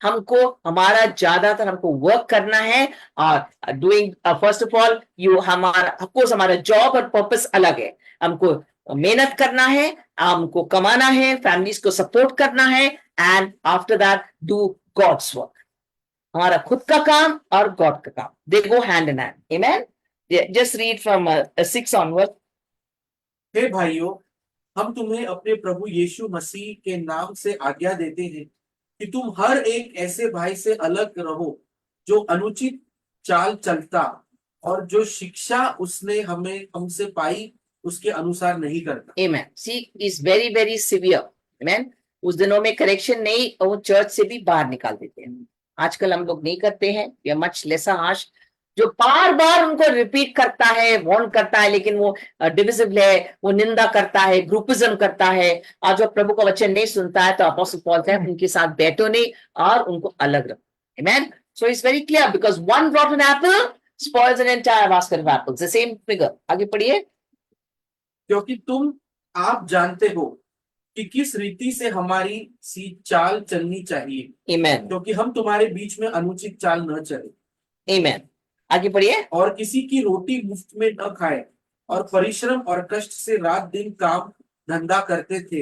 [SPEAKER 1] हमको हमारा ज्यादातर हमको वर्क करना है और डूइंग फर्स्ट ऑफ ऑल हमारा जॉब और पर्पस अलग है। हमको मेहनत करना है, हमको कमाना है, फैमिलीज को सपोर्ट करना है, and after that do God's work. हमारा खुद का काम और गॉड का काम, they go hand in hand. Amen. Just read from 6 onward.
[SPEAKER 3] हे भाइयों, हम तुम्हें अपने प्रभु यीशु मसीह के नाम से आज्ञा देते हैं कि तुम हर एक ऐसे भाई से अलग रहो जो अनुचित चाल चलता और जो शिक्षा उसने हमसे पाई उसके अनुसार नहीं करता।
[SPEAKER 1] Amen. See, is very very severe. Amen. उस दिनों में करेक्शन नहीं, वो चर्च से भी बाहर निकाल देते हैं। आजकल हम लोग नहीं करते हैं, we are much lesser harsh. जो बार बार उनको रिपीट करता है, वार्न करता है, लेकिन वो डिविजिव है, वो निंदा करता है, ग्रुपिज्म करता है, और जो प्रभु का वचन नहीं सुनता है, तो अपोस्टल पॉल कहते हैं उनके साथ बैठो नहीं और उनको अलग रखो। Amen. So it's very clear because one rotten apple spoils an entire basket of apples. The same figure. आगे पढ़िए।
[SPEAKER 3] क्योंकि आप जानते हो कि किस रीति से हमारी सी चाल चलनी चाहिए।
[SPEAKER 1] Amen.
[SPEAKER 3] क्योंकि हम तुम्हारे बीच में अनुचित चाल न चले।
[SPEAKER 1] Amen. आगे पढ़िए।
[SPEAKER 3] और किसी की रोटी मुफ्त में न खाए और परिश्रम और कष्ट से रात दिन काम धंधा करते थे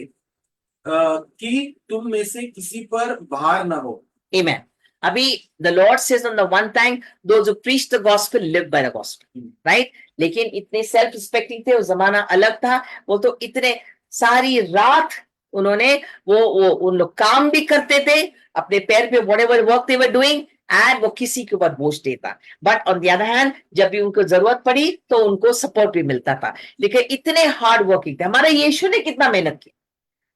[SPEAKER 3] कि तुम में से किसी पर भार न हो।
[SPEAKER 1] Amen. अभी the Lord says on the one time, those who preach the gospel live by the gospel, right? लेकिन इतने सेल्फ रिस्पेक्टिंग थे, उस जमाना अलग था। वो तो इतने सारी रात उन्होंने वो उन लोग काम भी करते थे अपने पैर पे, whatever work they were doing, and वो किसी के ऊपर बोझ देता। But on the other hand जब भी उनको जरूरत पड़ी तो उनको सपोर्ट भी मिलता था। लेकिन इतने हार्ड वर्किंग थे। हमारे यीशु ने कितना मेहनत की,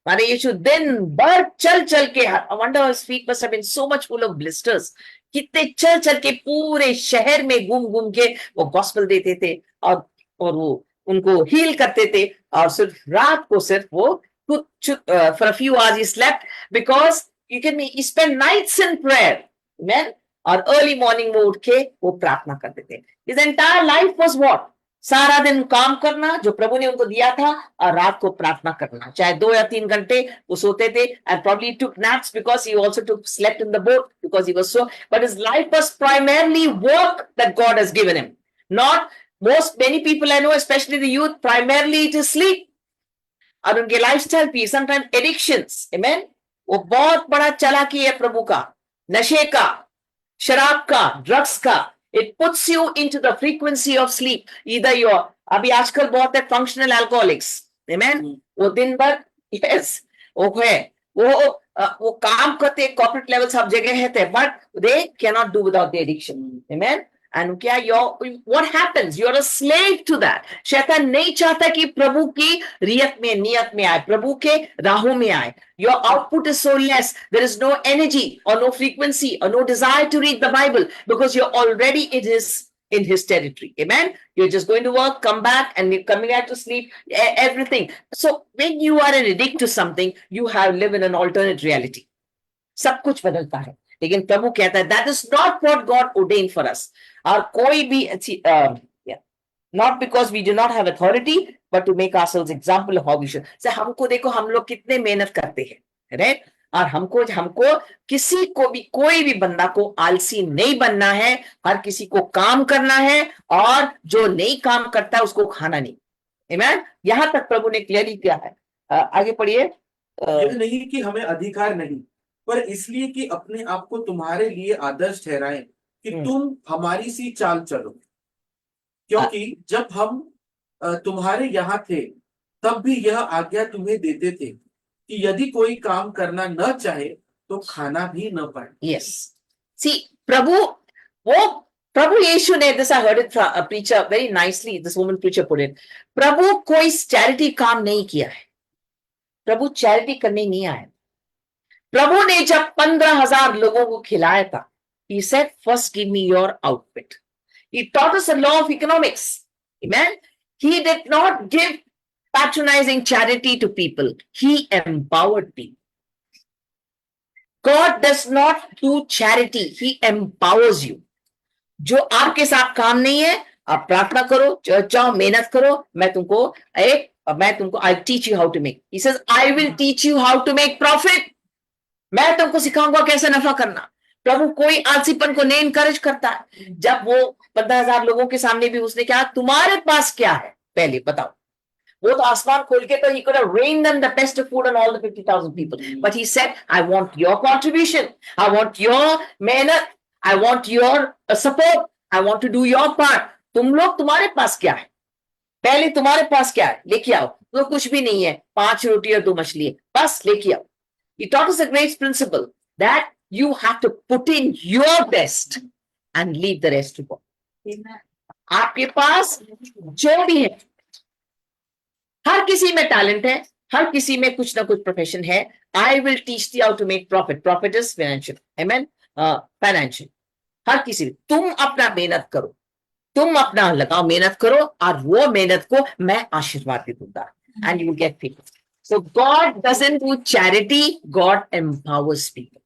[SPEAKER 1] हमारे यीशु दिन भर चल चल के, I wonder his feet must have been so much full of blisters. कितने चल चल के पूरे शहर में घूम घूम के वो गॉस्पेल देते थे और वो उनको हील करते थे। और सिर्फ रात को सिर्फ वो कुछ for a few hours he slept because he spent nights in prayer. Amen. और अर्ली मॉर्निंग में उठ के वो प्रार्थना करते थे। His entire life was what? सारा दिन काम करना जो प्रभु ने उनको दिया था, और रात को प्रार्थना करना, चाहे 2 या 3 घंटे वो सोते थे। and probably took naps because he also slept in the boat because he was so, but his life was primarily work that God has given him. Not many people I know, especially the youth, primarily it is sleep. और उनके lifestyle भी sometime addictions, आमेन, वो बहुत बड़ा चालाकी है प्रभु का, नशे का, शराब का, ड्रग्स का. It puts you into the frequency of sleep. Either your, अभी आजकल बहुत है फंक्शनल अल्कोहलिक्स, आमेन, वो दिन भर, यस, वो है, वो काम करते, कॉर्पोरेट लेवल सब जगह है, but they can not do without the addiction, amen. And क्या what happens? You're a slave to that. शैतान नहीं चाहता कि प्रभु की रियत में, नियत में आए, प्रभु के राहों में आए. Your output is so less. There is no energy or no frequency or no desire to read the Bible because you're already in his territory. Amen. You're just going to work, come back, and you're coming back to sleep. Everything. So when you are an addict to something, you have live in an alternate reality. सब कुछ बदलता है. लेकिन प्रभु कहता है that is not what God ordained for us. और कोई भी not because we do not have authority, but to make ourselves example of how we should. So हमको देखो, हम लोग कितने मेहनत करते हैं, right? और हमको किसी को भी, कोई भी बंदा को आलसी नहीं बनना है. हर किसी को काम करना है, और जो नहीं काम करता है उसको खाना नहीं. Amen? यहां तक प्रभु ने क्लियरली किया है. आगे पढ़िए.
[SPEAKER 3] यह नहीं कि हमें अधिकार नहीं, पर इसलिए कि अपने आप को तुम्हारे लिए आदर्श ठहराएं कि तुम हमारी सी चाल चलो. क्योंकि जब हम तुम्हारे यहाँ थे, तब भी यह आज्ञा तुम्हें देते थे कि यदि कोई काम करना न चाहे तो खाना भी न पाए.
[SPEAKER 1] Yes. See, प्रभु यीशु ने, this I heard it from a preacher very nicely, this woman preacher put it, प्रभु कोई चैरिटी काम नहीं किया है. प्रभु चैरिटी करने नहीं आया. प्रभु ने जब 15,000 लोगों को खिलाया था, he said, first give me your outfit. He taught us a law of economics. Amen. He did not give patronizing charity to people. He empowered people. God does not do charity. He empowers you. जो आपके साथ काम नहीं है, आप प्रार्थना करो, church जाओ, मेहनत करो, मैं तुमको I'll teach you how to make. He says, I will teach you how to make profit. मैं तुमको सिखाऊंगा कैसे नफा करना. प्रभु कोई आलसीपन को नहीं इनकरेज करता है. जब वो 15,000 लोगों के सामने भी उसने कहा, तुम्हारे पास क्या है, पहले बताओ. वो तो आसमान खोल के, तो he could have rained them the best of food on all the 50,000 people. But he said, I want your contribution. I want your मेहनत. I want your support. I want to do your part. तुम लोग, तुम्हारे पास क्या है, पहले तुम्हारे पास क्या है, लेके आओ. तो कुछ भी नहीं है, 5 रोटी और 2 मछली है, बस लेके आओ. He taught us a great principle that you have to put in your best and leave the rest to God. आपके पास जो भी है, हर किसी में टैलेंट है, हर किसी में कुछ ना कुछ प्रोफेशन है. I will teach you how to make profit. Profit is financial. Amen. Financial. हर किसी, तुम अपना मेहनत करो, तुम अपना लगाओ, मेहनत करो, और वो मेहनत को मैं आशीर्वाद दे दूंगा. And you will get people. So God doesn't do charity. God empowers people.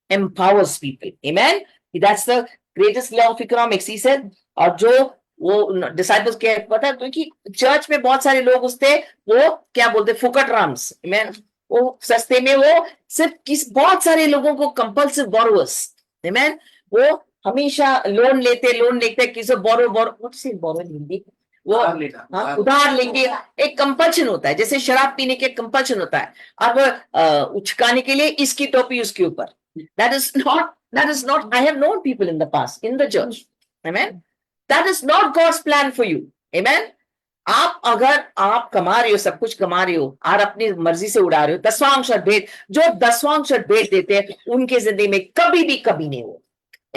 [SPEAKER 1] Empowers people. Amen. That's the greatest law of economics. He said, और जो वो डिसाइपल्स के पता है, क्योंकि चर्च में बहुत सारे लोग उससे वो क्या बोलते, फुकट राम्स. Amen. वो सस्ते में, वो सिर्फ बहुत सारे लोगों को कंपल्सिव बोरोवर्स. Amen. वो हमेशा लोन लेते किसी बोरो हिंदी, वो उधार लेंगे. एक कंपल्शन होता है, जैसे शराब पीने के कंपल्शन होता है. अब उचकाने के लिए इसकी टोपी उसके ऊपर. That is not, I have known people in the past, in the church. Amen. That is not God's plan for you. Amen. अगर आप कमा रहे हो, सब कुछ कमा रहे हो, और अपनी मर्जी से उड़ा रहे हो, 10वां अंश भेंट, जो 10वां अंश भेंट देते हैं, उनके जिंदगी में कभी नहीं हो.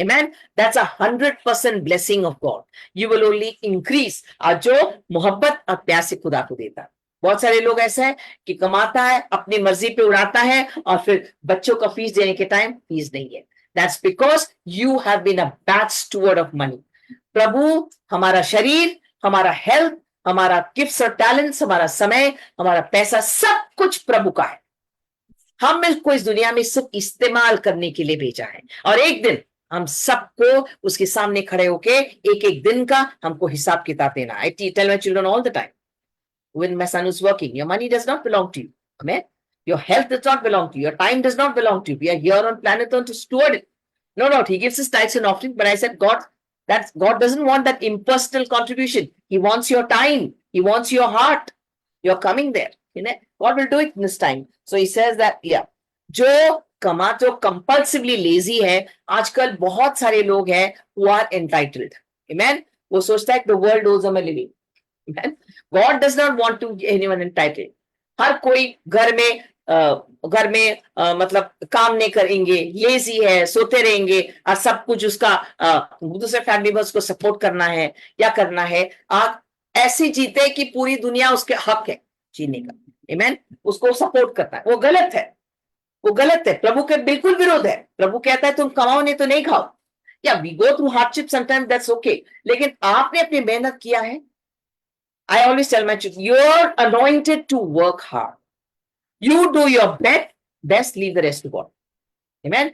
[SPEAKER 1] Amen. That's 100% blessing of God. You will only increase. और जो मोहब्बत और प्यार से खुदा को देता. बहुत सारे लोग ऐसा है कि कमाता है, अपनी मर्जी पे उड़ाता है, और फिर बच्चों का फीस देने के टाइम फीस नहीं है. That's because you have been a bad steward of money. प्रभु हमारा शरीर, हमारा हेल्थ, हमारा गिफ्ट्स और टैलेंट्स, हमारा समय, हमारा पैसा, सब कुछ प्रभु का है. हमें को इस दुनिया में सिर्फ इस्तेमाल करने के लिए भेजा है, और एक दिन हम सबको उसके सामने खड़े होके एक दिन का हमको हिसाब किताब देना. I tell my children all the time, when my son is working, your money does not belong to you. Amen. Your health does not belong to you. Your time does not belong to you. We are here on planet Earth to steward it. No, he gives his tithes and offering, but I said, God doesn't want that impersonal contribution. He wants your time. He wants your heart. You're coming there. You know, God will do it in this time. So he says that, yeah, जो compulsively lazy है, आजकल बहुत सारे लोग हैं who are entitled. Amen. वो सोचता है the world owes them a living. Amen. God does not want to anyone entitled. हर कोई घर में मतलब काम नहीं करेंगे, लेजी है, सोते रहेंगे और सब कुछ उसका दूसरे फैमिली में उसको सपोर्ट करना है या करना है। आप ऐसे जीते कि पूरी दुनिया उसके हक है जीने का। आमीन। उसको सपोर्ट करना है, वो गलत है, वो गलत है, प्रभु के बिल्कुल विरोध है। प्रभु कहता है तुम कमाओ नहीं तो नहीं खाओ। या we go through hardship sometimes, that's okay, लेकिन आपने अपनी मेहनत किया है। I always tell my children, you're anointed to work hard. You do your best, leave the rest to God. Amen.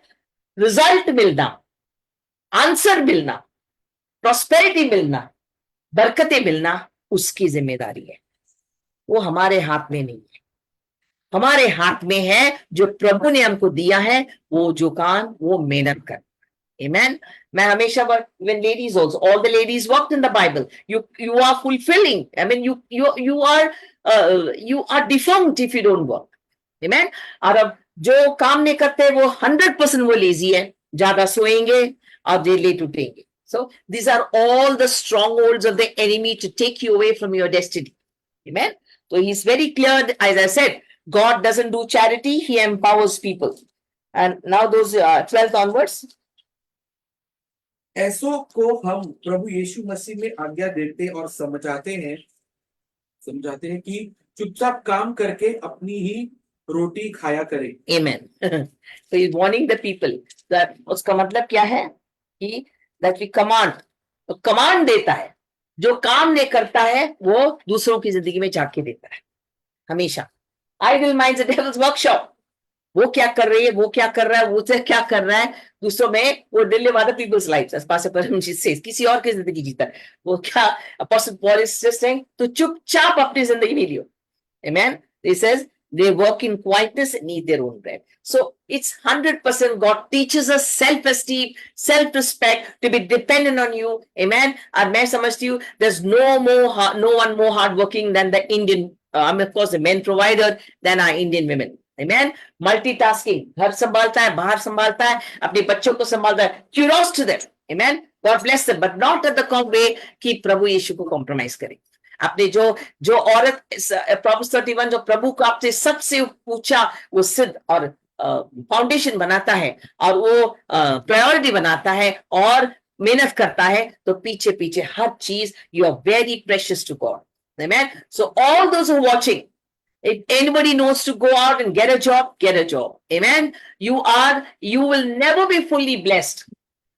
[SPEAKER 1] Result मिलना, आंसर मिलना, प्रॉस्पेरिटी मिलना, बरकतें मिलना उसकी जिम्मेदारी है, वो हमारे हाथ में नहीं है। हमारे हाथ में है जो प्रभु ने हमको दिया है, वो जो काम, वो मेहनत कर। Amen. मैं हमेशा when ladies also, all the ladies worked in the Bible. You are fulfilling. I mean, you are defunct if you don't work. Amen. और अब जो काम नहीं करते वो 100% वो लेजी है, ज्यादा सोएंगे और देर लेट उठेंगे. So these are all the strongholds of the enemy to take you away from your destiny. Amen. So he's very clear. As I said, God doesn't do charity; He empowers people. And now those 12th onwards.
[SPEAKER 3] ऐसों को हम प्रभु यीशु मसीह में आज्ञा देते और समझाते हैं कि चुपचाप काम करके अपनी ही रोटी खाया करें।
[SPEAKER 1] Amen. So he's warning the people that उसका मतलब क्या है कि that we command, तो कमांड देता है, जो काम नहीं करता है वो दूसरों की जिंदगी में झांके देता है हमेशा। Idle minds the devil's workshop. वो क्या कर रही है, वो क्या कर रहा है, वो क्या कर रहा है दूसरों में, वो live other people's lives, as Pastor Paramjit says, किसी और की जिंदगी जीता है। वो क्या Apostle Paul is just saying, तो चुपचाप अपनी जिंदगी में लियो। Amen. He says they work in quietness and eat their own bread. So it's 100% God teaches us self-esteem, self-respect, to be dependent on you. Amen. और मैं समझती हूँ there's no one more hardworking than the Indian, of course the men provider, than our Indian women. Amen. Multitasking, घर संभालता है, बाहर संभालता है, अपने बच्चों को संभालता है. Kudos to them. Amen. God bless them, but not at the way कि प्रभु यीशु को compromise करें. आपने जो औरत Proverbs 31 जो प्रभु को आपसे सबसे ऊंचा वो सिद्ध और फाउंडेशन बनाता है और वो प्रायोरिटी बनाता है और मेहनत करता है, तो पीछे पीछे हर चीज you are very precious to God. Amen. So all those who are watching, if anybody knows to go out and get a job, get a job. Amen. You will never be fully blessed.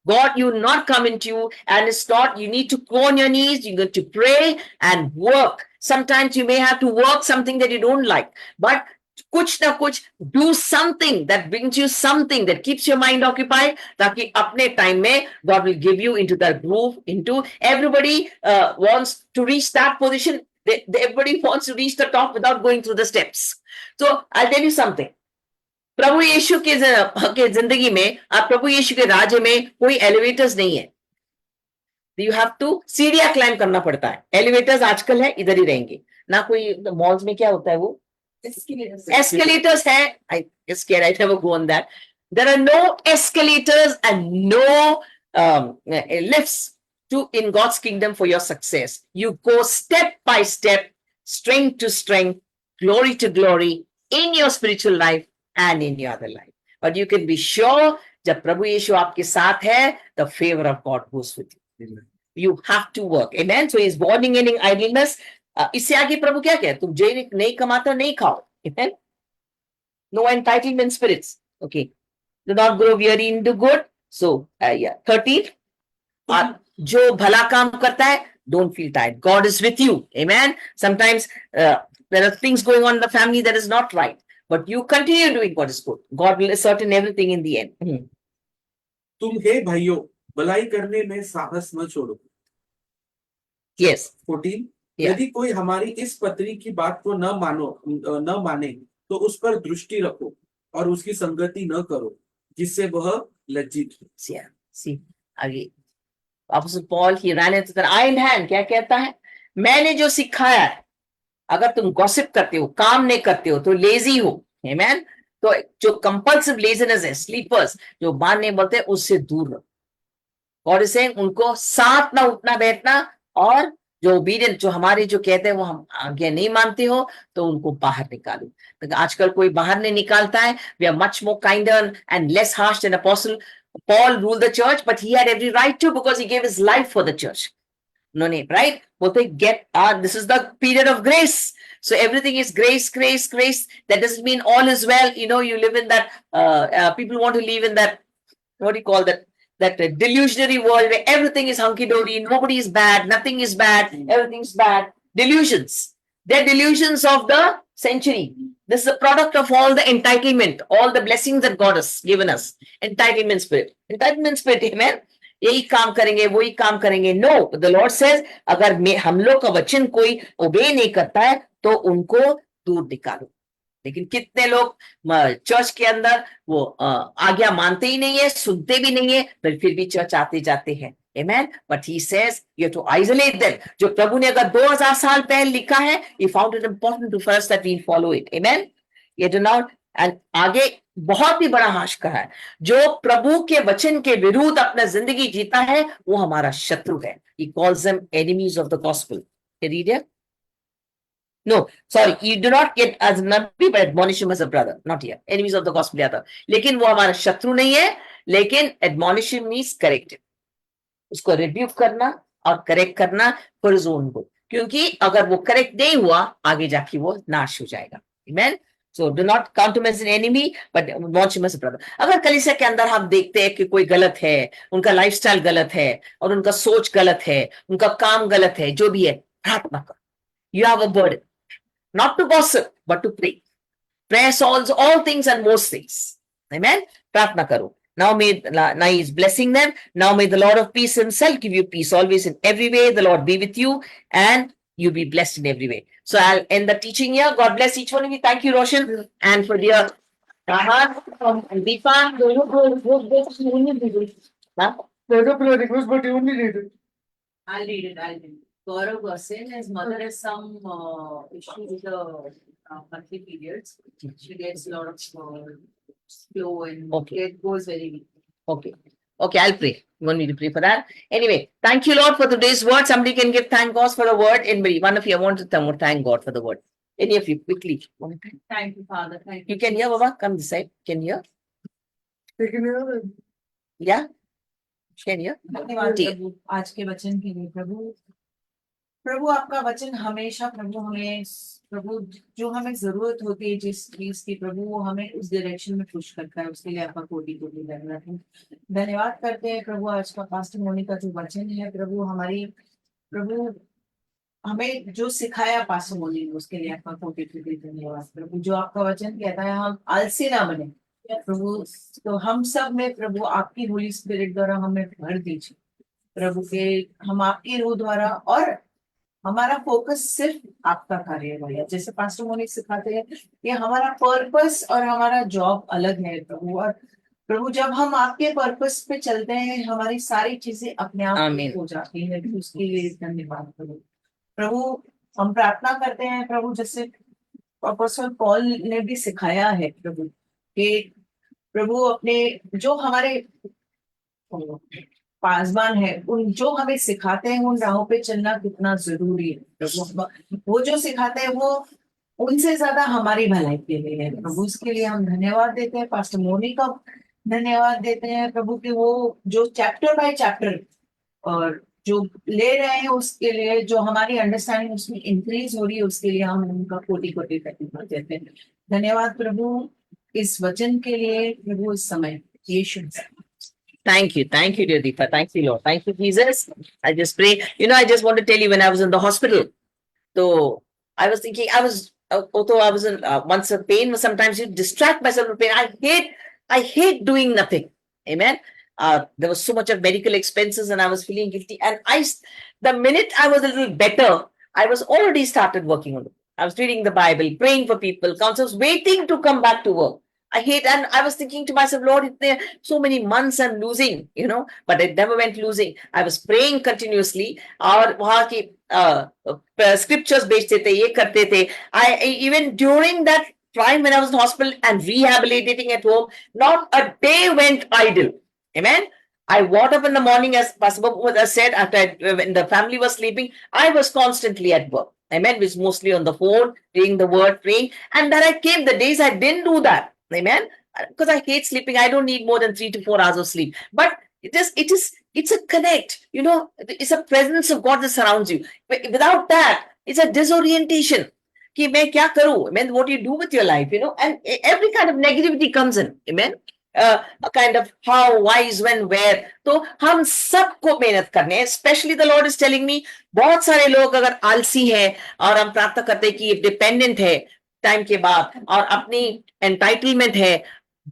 [SPEAKER 1] God, you will not come into you, and it's not, you need to go on your knees, you got to pray and work. Sometimes you may have to work something that you don't like, but kuch na kuch, do something that brings you something that keeps your mind occupied, ताकि अपने time में God will give you into the groove, into everybody wants to reach that position. Everybody wants to reach the top without going through the steps. So I'll tell you something. प्रभु यीशु के जिंदगी में, आप प्रभु यीशु के राज्य में कोई elevators नहीं है. यू हैव टू सीढ़ियां क्लाइम करना पड़ता है. एलिवेटर्स आजकल है, इधर ही रहेंगे ना. कोई मॉल्स में क्या होता है, वो एस्केलेटर्स है. आई scared I never go on that. There are no escalators and no lifts in God's kingdom for your success. You go step by step, strength to strength, glory to glory in your spiritual life and in your other life. But you can be sure, जब प्रभु यीशु आपके साथ है, the favor of God goes with you. Amen. You have to work. Amen. So he's warning in idleness. इससे आगे प्रभु क्या कहते, तुम जो नहीं कमाते हो नहीं खाओ. Amen. No entitlement spirits. Okay. Do not grow weary in the good. So 13. जो भला काम करता है, don't feel tired. God is with you. Amen. Sometimes there are things going on in the family that is not right, but you continue doing what is good. God will ascertain everything in the end.
[SPEAKER 3] तुम हे भाइयों भलाई करने में साहस न छोड़ो.
[SPEAKER 1] Yes.
[SPEAKER 3] 14.
[SPEAKER 1] Yeah.
[SPEAKER 3] यदि कोई हमारी इस पत्री की बात को न माने तो उस पर दृष्टि रखो और उसकी संगति न करो जिससे वह लज्जित हो.
[SPEAKER 1] Yeah. See, आगे Apostle Paul, he ran into the iron hand. क्या कहता है, मैंने जो सिखाया है अगर तुम गॉसिप करते हो, काम नहीं करते हो, तो लेजी हो, आमेन। तो जो कंपल्सिव लेजीनेस है, स्लीपर्स, जो बात नहीं बोलते, उससे दूर रहो। गॉड इज सेइंग उनको साथ ना उठना बैठना, और जो ओबीडियंट, जो हमारे जो कहते हैं वो हम आज्ञा नहीं मानते हो, तो उनको बाहर निकालो। तो आजकल कोई बाहर नहीं निकालता है। We are much more kinder and less harsh than apostle Paul ruled the church, but he had every right to, because he gave his life for the church. उन्होंने, right? बोलते get, this is the period of grace. So everything is grace, grace, grace. That doesn't mean all is well. You know, you live in that, people want to live in that, what do you call that? That delusionary world where everything is hunky-dory, nobody is bad, nothing is bad, everything's bad. Delusions. They're delusions of the century. This is a product of all the entitlement, all the blessings that God has given us. Entitlement spirit. Entitlement spirit, amen? यही काम करेंगे, वही काम करेंगे। No, the Lord says अगर हम लोग का वचन कोई ओबे नहीं करता है, तो उनको दूर निकालो। लेकिन कितने लोग चर्च के अंदर वो आज्ञा मानते ही नहीं है, सुनते भी नहीं है, पर फिर भी चर्च आते जाते हैं। Amen. But he says you have to isolate them. जो प्रभु ने अगर 2000 साल पहले लिखा है, he found it important to first that we follow it. Amen. ये do not, and आगे बहुत ही बड़ा हाश कहा है, जो प्रभु के वचन के विरुद्ध अपना जिंदगी जीता है, वो हमारा शत्रु है। He calls them enemies of the gospel. You read it? No, sorry, you do not get as nabi, but admonish him as a brother. Not here. Enemies of the gospel आता। लेकिन वो हमारा शत्रु नहीं है, लेकिन admonish him means correct him. उसको rebuke करना और करेक्ट करना फॉर हिज ओन गुड, क्योंकि अगर वो करेक्ट नहीं हुआ, आगे जाके वो नाश हो जाएगा। Amen. So do not count him as an enemy, but watch him as a brother. अगर कलीसिया के अंदर हम देखते हैं कि कोई गलत है, उनका लाइफस्टाइल गलत है, और उनका सोच गलत है, उनका काम गलत है, जो भी है, प्रार्थना करो। You have a burden not to gossip, but to pray. Prayer solves all things and most things. Amen. प्रार्थना करो। Now he is blessing them. Now may the Lord of peace himself give you peace always in every way. The Lord be with you and you be blessed in every way. So I'll end the teaching here. God bless each one of you. Thank you, Roshan. And for dear Rahan and Deepa. Huh?
[SPEAKER 5] request, but you only read it.
[SPEAKER 2] I'll read it, I'll read it. Gaurav was saying his mother has some issue with the monthly periods. She gets a lot of flow and
[SPEAKER 1] Okay.
[SPEAKER 2] it goes very weak.
[SPEAKER 1] Okay. Okay, I'll pray. You want me to pray for that? Anyway, thank you, Lord, for today's word. Somebody can give thank God for the word. Anybody, one of you, I want to thank God for the word. Any of you, quickly.
[SPEAKER 2] Thank you, Father. Thank you.
[SPEAKER 1] You can hear, Baba. Come this side. Can you hear?
[SPEAKER 5] Taken here.
[SPEAKER 1] Yeah? Can you hear?
[SPEAKER 2] धन्यवाद
[SPEAKER 1] ठीक है।
[SPEAKER 2] प्रभु आज के वचन के लिए। प्रभु प्रभु आपका वचन हमेशा प्रभु हमें प्रभु जो हमें जरूरत होती है जिस चीज की, प्रभु वो हमें उस डायरेक्शन में पुश करता है। उसके लिए आपका कोटि कोटि धन्यवाद है। धन्यवाद करते हैं प्रभु आज का पास्टर मोनी का जो वचन है, प्रभु हमारी प्रभु हमें जो सिखाया पास्टर मोनी ने, उसके लिए आपका कोटि कोटि धन्यवाद। प्रभु जो आपका वचन कहता है हम आलसी ना बने प्रभु, तो हम सब में प्रभु आपकी होली स्पिरिट द्वारा हमें भर दीजिए प्रभु के, हम आपकी रूह द्वारा, और हमारा फोकस सिर्फ आपका कार्य है भैया। जैसे पास्टर मोनी सिखाते हैं कि हमारा पर्पस और हमारा जॉब अलग है प्रभु, और प्रभु जब हम आपके पर्पस पे चलते हैं, हमारी सारी चीजें अपने आप
[SPEAKER 1] आमीन।
[SPEAKER 2] हो जाती है। उसके लिए धन्यवाद प्रभु। प्रभु हम प्रार्थना करते हैं प्रभु, जैसे अपोस्टल पॉल ने भी सिखाया है प्रभु, कि प्रभु अपने जो हमारे पासवान है, उन जो हमें सिखाते हैं उन राहों पे चलना कितना जरूरी है प्रभु। वो जो सिखाते हैं वो उनसे ज्यादा हमारी भलाई के लिए है प्रभु। उसके लिए हम धन्यवाद देते हैं। पास्टर मोनी का धन्यवाद देते हैं प्रभु कि वो जो चैप्टर बाय चैप्टर और जो ले रहे हैं, उसके लिए जो हमारी अंडरस्टैंडिंग उसमें इंक्रीज हो रही है, उसके लिए हम उनका कोटि कोटि धन्यवाद देते हैं। धन्यवाद प्रभु इस वचन के लिए प्रभु, इस समय यीशु।
[SPEAKER 1] Thank you, dear Deepa. Thank you, Lord. Thank you, Jesus. I just pray. You know, I just want to tell you, when I was in the hospital, so I was thinking, although I was in once in pain, sometimes you distract myself with pain. I hate doing nothing. Amen. There was so much of medical expenses, and I was feeling guilty. And the minute I was a little better, I was already started working on it. I was reading the Bible, praying for people, counsels, waiting to come back to work. I hate, and I was thinking to myself, Lord, there so many months I'm losing, but it never went losing. I was praying continuously. और वहाँ की scriptures बेचते थे, ये करते थे. Even during that time when I was in hospital and rehabilitating at home, not a day went idle. Amen. I got up in the morning, as Pastor Babu said, when the family was sleeping, I was constantly at work. Amen. Which mostly on the phone, reading the word, praying. And then I came the days I didn't do that. Amen. Because I hate sleeping. I don't need more than 3 to 4 hours of sleep. But it's a connect. It's a presence of God that surrounds you. Without that, it's a disorientation. कि मैं क्या करूं? Amen. What do you do with your life? And every kind of negativity comes in. Amen. A kind of how, wise, when, where. तो हम सबको मेहनत करने हैं. Especially the Lord is telling me, बहुत सारे लोग अगर आलसी हैं और हम प्रार्थना करते हैं कि डिपेंडेंट है टाइम के बाद और अपनी एंटाइटलमेंट है,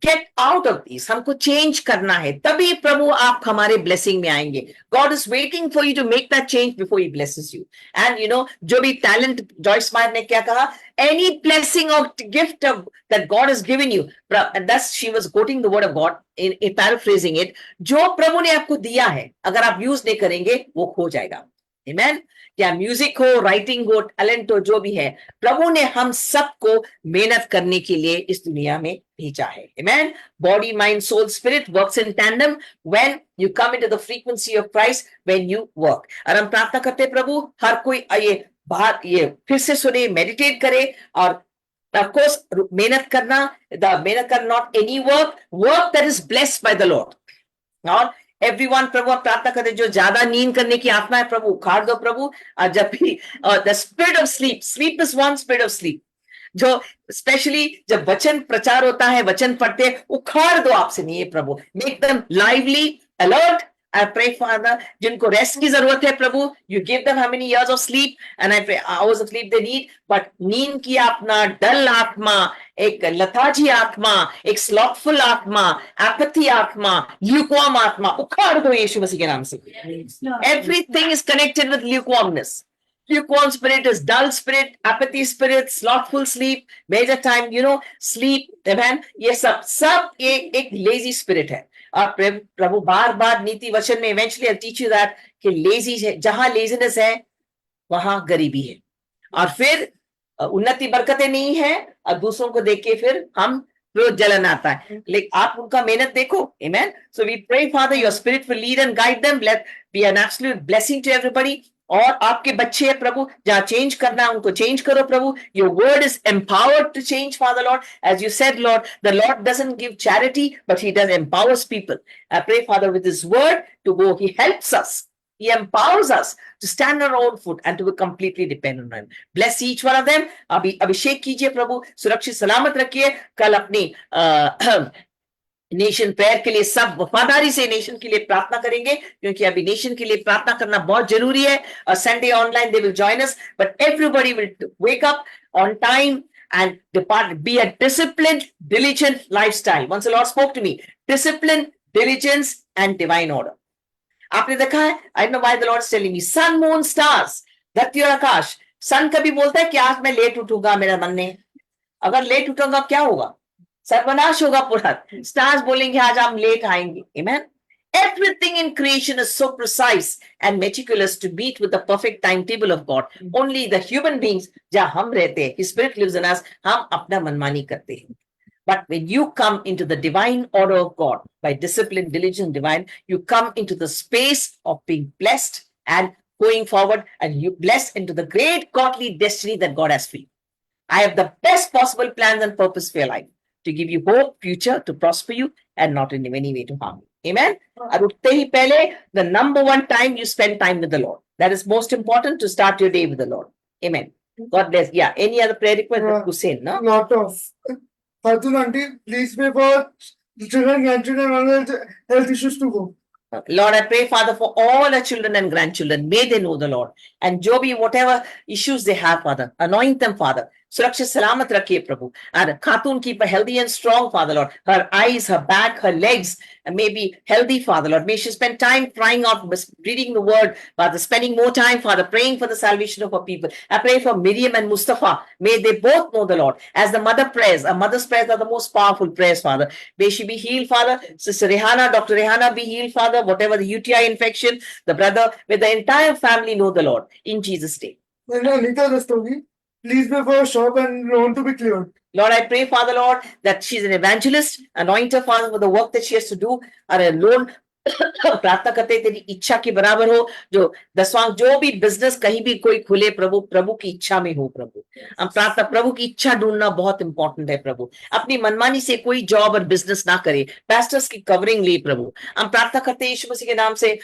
[SPEAKER 1] गेट आउट ऑफ दिस. हमको चेंज करना है, तभी प्रभु आप हमारे ब्लेसिंग में आएंगे. God is waiting for you to make that change before he blesses you. And जो भी टैलेंट, जॉयस मायर ने क्या कहा, any blessing or gift that God has given you, and thus she was quoting the word of God in paraphrasing it, जो प्रभु ने आपको दिया है, अगर आप यूज नहीं करेंगे वो खो जाएगा. Amen. क्या म्यूजिक हो, राइटिंग हो, टैलेंट हो, जो भी है, प्रभु ने हम सबको मेहनत करने के लिए इस दुनिया में भेजा है. Amen. Body, mind, soul, spirit works in tandem when you come into the frequency of Christ, when you work. और हम प्रार्थना करते हैं प्रभु हर कोई ये फिर से सुने, मेडिटेट करे और of course मेहनत करना, not any work that is blessed by the Lord. और एवरीवन प्रभु आप प्रार्थना करते जो ज्यादा नींद करने की आत्मा है प्रभु उखाड़ दो प्रभु. जब भी the spirit of sleep is one spirit of sleep, जो स्पेशली जब वचन प्रचार होता है, वचन पढ़ते हैं, उखाड़ दो आपसे नहीं है प्रभु. Make them lively, alert. I pray, Father, जिनको रेस्ट की जरूरत है प्रभु, you give them how many years of sleep, and I pray hours of sleep they need, but नींद की आत्मा, डल आत्मा, एक लथाजी आत्मा, एक स्लॉथफुल आत्मा, एपैथी आत्मा, ल्यूकवार्म आत्मा, उखाड़ दो यीशु मसीह के नाम से. Everything is connected with lukewarmness. Lukewarm spirit is dull spirit, apathy spirit, slothful sleep, major time, sleep, amen. ये सब एक lazy spirit है. और प्रभु बार बार नीति वचन में eventually I'll teach you that कि lazy है, जहां laziness है वहां गरीबी है, और फिर उन्नति बरकतें नहीं है, और दूसरों को देख के फिर हम रोज जलन आता है. लेकिन आप उनका मेहनत देखो. Amen. So we pray, Father, your spirit will lead and guide them. Let be an absolute blessing to everybody. और आपके बच्चे हैं प्रभु, जहां चेंज करना है उनको चेंज करो प्रभु. Your word is empowered to change, Father Lord. As you said, Lord, the Lord doesn't give charity, but he does empowers people. I pray, Father, with his word to go, he helps us. He empowers us to stand on our own foot and to be completely dependent on him. Bless each one of them. अभिषेक कीजिए प्रभु, सुरक्षित सलामत रखिए. कल अपनी nation prayer के लिए सब वफादारी से नेशन के लिए प्रार्थना करेंगे, क्योंकि अभी नेशन के लिए प्रार्थना करना बहुत जरूरी है. Sunday online they will join us, but everybody will wake up on time and depart, be a disciplined, diligent lifestyle. Once the Lord spoke to me, discipline, diligence and divine order. आपने देखा है, I don't know why the Lord is telling me, sun, moon, stars, धरती और आकाश. सन कभी बोलता है कि आज मैं लेट उठूंगा, मेरा मन नहीं. अगर लेट उठूंगा क्या होगा? सर्वनाश होगा पूरा. स्टार्स बोलेंगे आज हम लेट आएंगे. Amen. Everything in creation is so precise and meticulous to meet with the perfect timetable of God. Only the human beings, जहाँ हम रहते हैं, His Spirit lives in us, हम अपना मनमानी करते हैं. But when you come into the divine order of God, by discipline, diligence, divine, you come into the space of being blessed and going forward, and you bless into the great godly destiny that God has for you. I have the best possible plans and purpose for your life, to give you hope, future, to prosper you, and not in any way to harm you. Amen. और उठते ही पहले, the number one time you spend time with the Lord. That is most important, to start your day with the Lord. Amen. God bless. Yeah. Any other prayer request that Hussein? No.
[SPEAKER 5] Lot of. Fatul auntie, please pray for the children, grandchildren, and all health issues to go.
[SPEAKER 1] Lord, I pray, Father, for all our children and grandchildren. May they know the Lord. And Joby, whatever issues they have, Father, anoint them, Father. सुरक्षित सलामत रखिए प्रभु. And Khatoon keep her healthy and strong, Father Lord. Her eyes, her back, her legs may be healthy, Father Lord. May she spend time crying out, reading the word, Father, spending more time, Father, praying for the salvation of her people. I pray for Miriam and Mustafa. May they both know the Lord. As the mother prayers, a mother's prayers are the most powerful prayers, Father. May she be healed, Father. Sister Rehana, Dr. Rehana be healed, Father. Whatever the UTI infection, the brother, may the entire family know the Lord. In Jesus' name.
[SPEAKER 5] When Anita Rastogi, please pray for a shop and loan to be cleared.
[SPEAKER 1] Lord, I pray, Father, Lord, that she's an evangelist, anoint her, Father, for the work that she has to do, और alone प्रार्थना करते हैं, तेरी इच्छा के बराबर हो, जो दसवां जो भी बिजनेस कहीं भी कोई खुले प्रभु, प्रभु की इच्छा में हो प्रभु. हम प्रार्थना, प्रभु की इच्छा ढूंढना बहुत इंपॉर्टेंट है प्रभु. अपनी मनमानी से कोई जॉब और बिजनेस ना करे. पास्टर्स की कवरिंग ले प्रभु. हम प्रार्थना करते हैं यीशु मसीह के नाम से.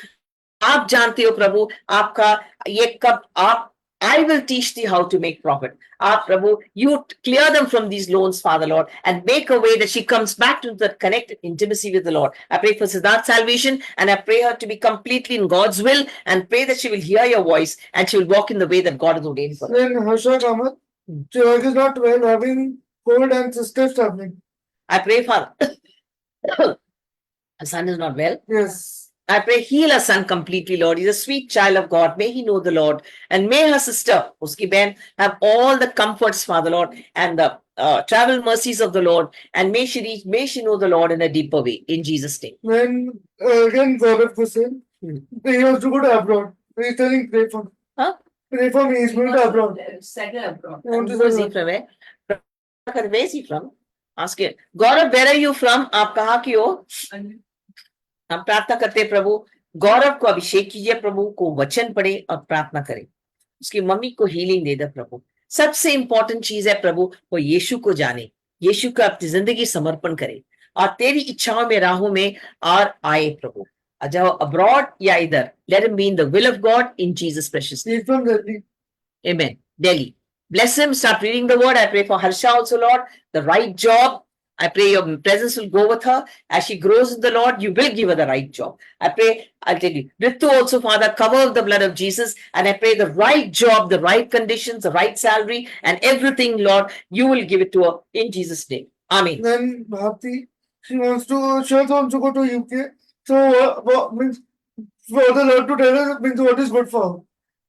[SPEAKER 1] आप जानते हो प्रभु, आपका ये कब आप I will teach thee how to make profit. Prabhu, you clear them from these loans, Father Lord, and make a way that she comes back to the connected intimacy with the Lord. I pray for Siddharth's salvation, and I pray her to be completely in God's will, and pray that she will hear your voice and she will walk in the way that God has ordained for her.
[SPEAKER 5] Then Harsha Kamath, she is not well, having cold and sisters traveling.
[SPEAKER 1] I pray, Father. Her son is not well.
[SPEAKER 5] Yes.
[SPEAKER 1] I pray heal her son completely, Lord. He's a sweet child of God. May he know the Lord. And may her sister, uski behan, have all the comforts, Father Lord, and the travel mercies of the Lord. And may she know the Lord in a deeper way. In Jesus' name.
[SPEAKER 5] Then again Gaurav Hussain, he wants to go to abroad. He's telling pray for me.
[SPEAKER 1] Huh?
[SPEAKER 5] Pray for me, he's going to abroad.
[SPEAKER 2] Settle abroad.
[SPEAKER 5] He wants to
[SPEAKER 1] Where is
[SPEAKER 5] settle
[SPEAKER 1] he from? Where is he from? Ask it. Gaurav, where are you from? आप कहाँ की हो? हम प्रार्थना करते हैं प्रभु, गौरव को अभिषेक कीजिए प्रभु, को वचन पढ़े और प्रार्थना करें. उसकी मम्मी को हीलिंग दे दे प्रभु. सबसे इंपॉर्टेंट चीज है प्रभु, वो यीशु को जाने, यीशु को अपनी जिंदगी समर्पण करे और तेरी इच्छाओं में राहों में और आए प्रभु. चाहे अब्रॉड या इधर, let him be in the will of God in Jesus precious name.
[SPEAKER 5] He's from Delhi.
[SPEAKER 1] Amen. Delhi. Bless him. Start reading the word. I pray for Harsha also, Lord. The right job. I pray your presence will go with her. As she grows in the Lord, you will give her the right job. I pray, I'll tell you, Ritu also, Father, cover with the blood of Jesus. And I pray the right job, the right conditions, the right salary, and everything, Lord, you will give it to her in Jesus' name. Amen.
[SPEAKER 5] Then Bharti, she also wants to go to UK. So what means for the Lord to tell her means what is good for her.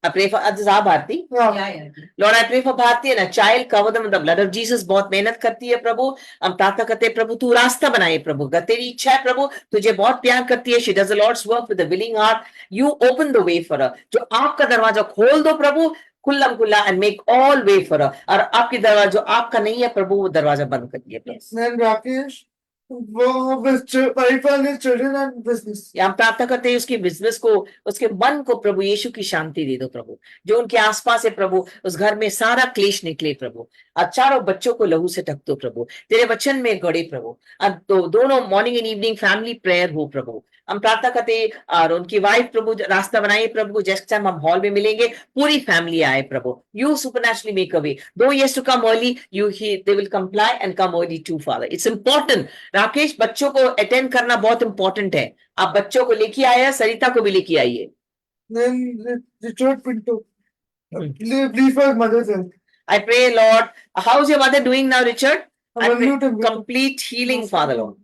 [SPEAKER 1] I pray for Azza Bharti.
[SPEAKER 5] Yeah.
[SPEAKER 1] Lord, I pray for Bharti and a child, cover them with the blood of Jesus. बहुत मेहनत करती है प्रभु. हम प्रार्थना करते हैं प्रभु, तू रास्ता बनाए प्रभु. तेरी इच्छा है प्रभु, तुझे बहुत प्यार करती है. She does the Lord's work with a willing heart. You open the way for her. जो आपका दरवाजा खोल दो प्रभु, खुल्लम खुल्ला, and make all way for her. और आपकी दरवाजा जो आपका नहीं है प्रभु, वो दरवाजा बंद कर दिए प्रभु.
[SPEAKER 5] Then Rakesh, pipeline is children and business.
[SPEAKER 1] हम प्रार्थना करते हैं उसकी बिजनेस को, उसके मन को प्रभु यीशु की शांति दे दो प्रभु. जो उनके आसपास है प्रभु, उस घर में सारा क्लेश निकले प्रभु. और चारों बच्चों को लहू से ढक दो प्रभु, तेरे वचन में गड़े प्रभु. और दोनों morning and evening family prayer हो प्रभु. हम प्रार्थना करते हैं और उनकी वाइफ प्रभु रास्ता बनाइए प्रभु. जैसे टाइम हम हॉल में मिलेंगे, पूरी फैमिली आए प्रभु. You सुपरनैचुरली make a way. दो yes to come early, they will comply and come early to father. It's important. Rakesh, बच्चों को अटेंड करना बहुत इंपॉर्टेंट है. आप बच्चों को लेके आए हैं, सरिता को भी लेके आइए.
[SPEAKER 5] Then Richard Pinto, please for his mother's health.
[SPEAKER 1] I pray, Lord, how's your mother doing now, Richard? I
[SPEAKER 5] I'm
[SPEAKER 1] pray
[SPEAKER 5] mute him.
[SPEAKER 1] complete healing, Father Lord.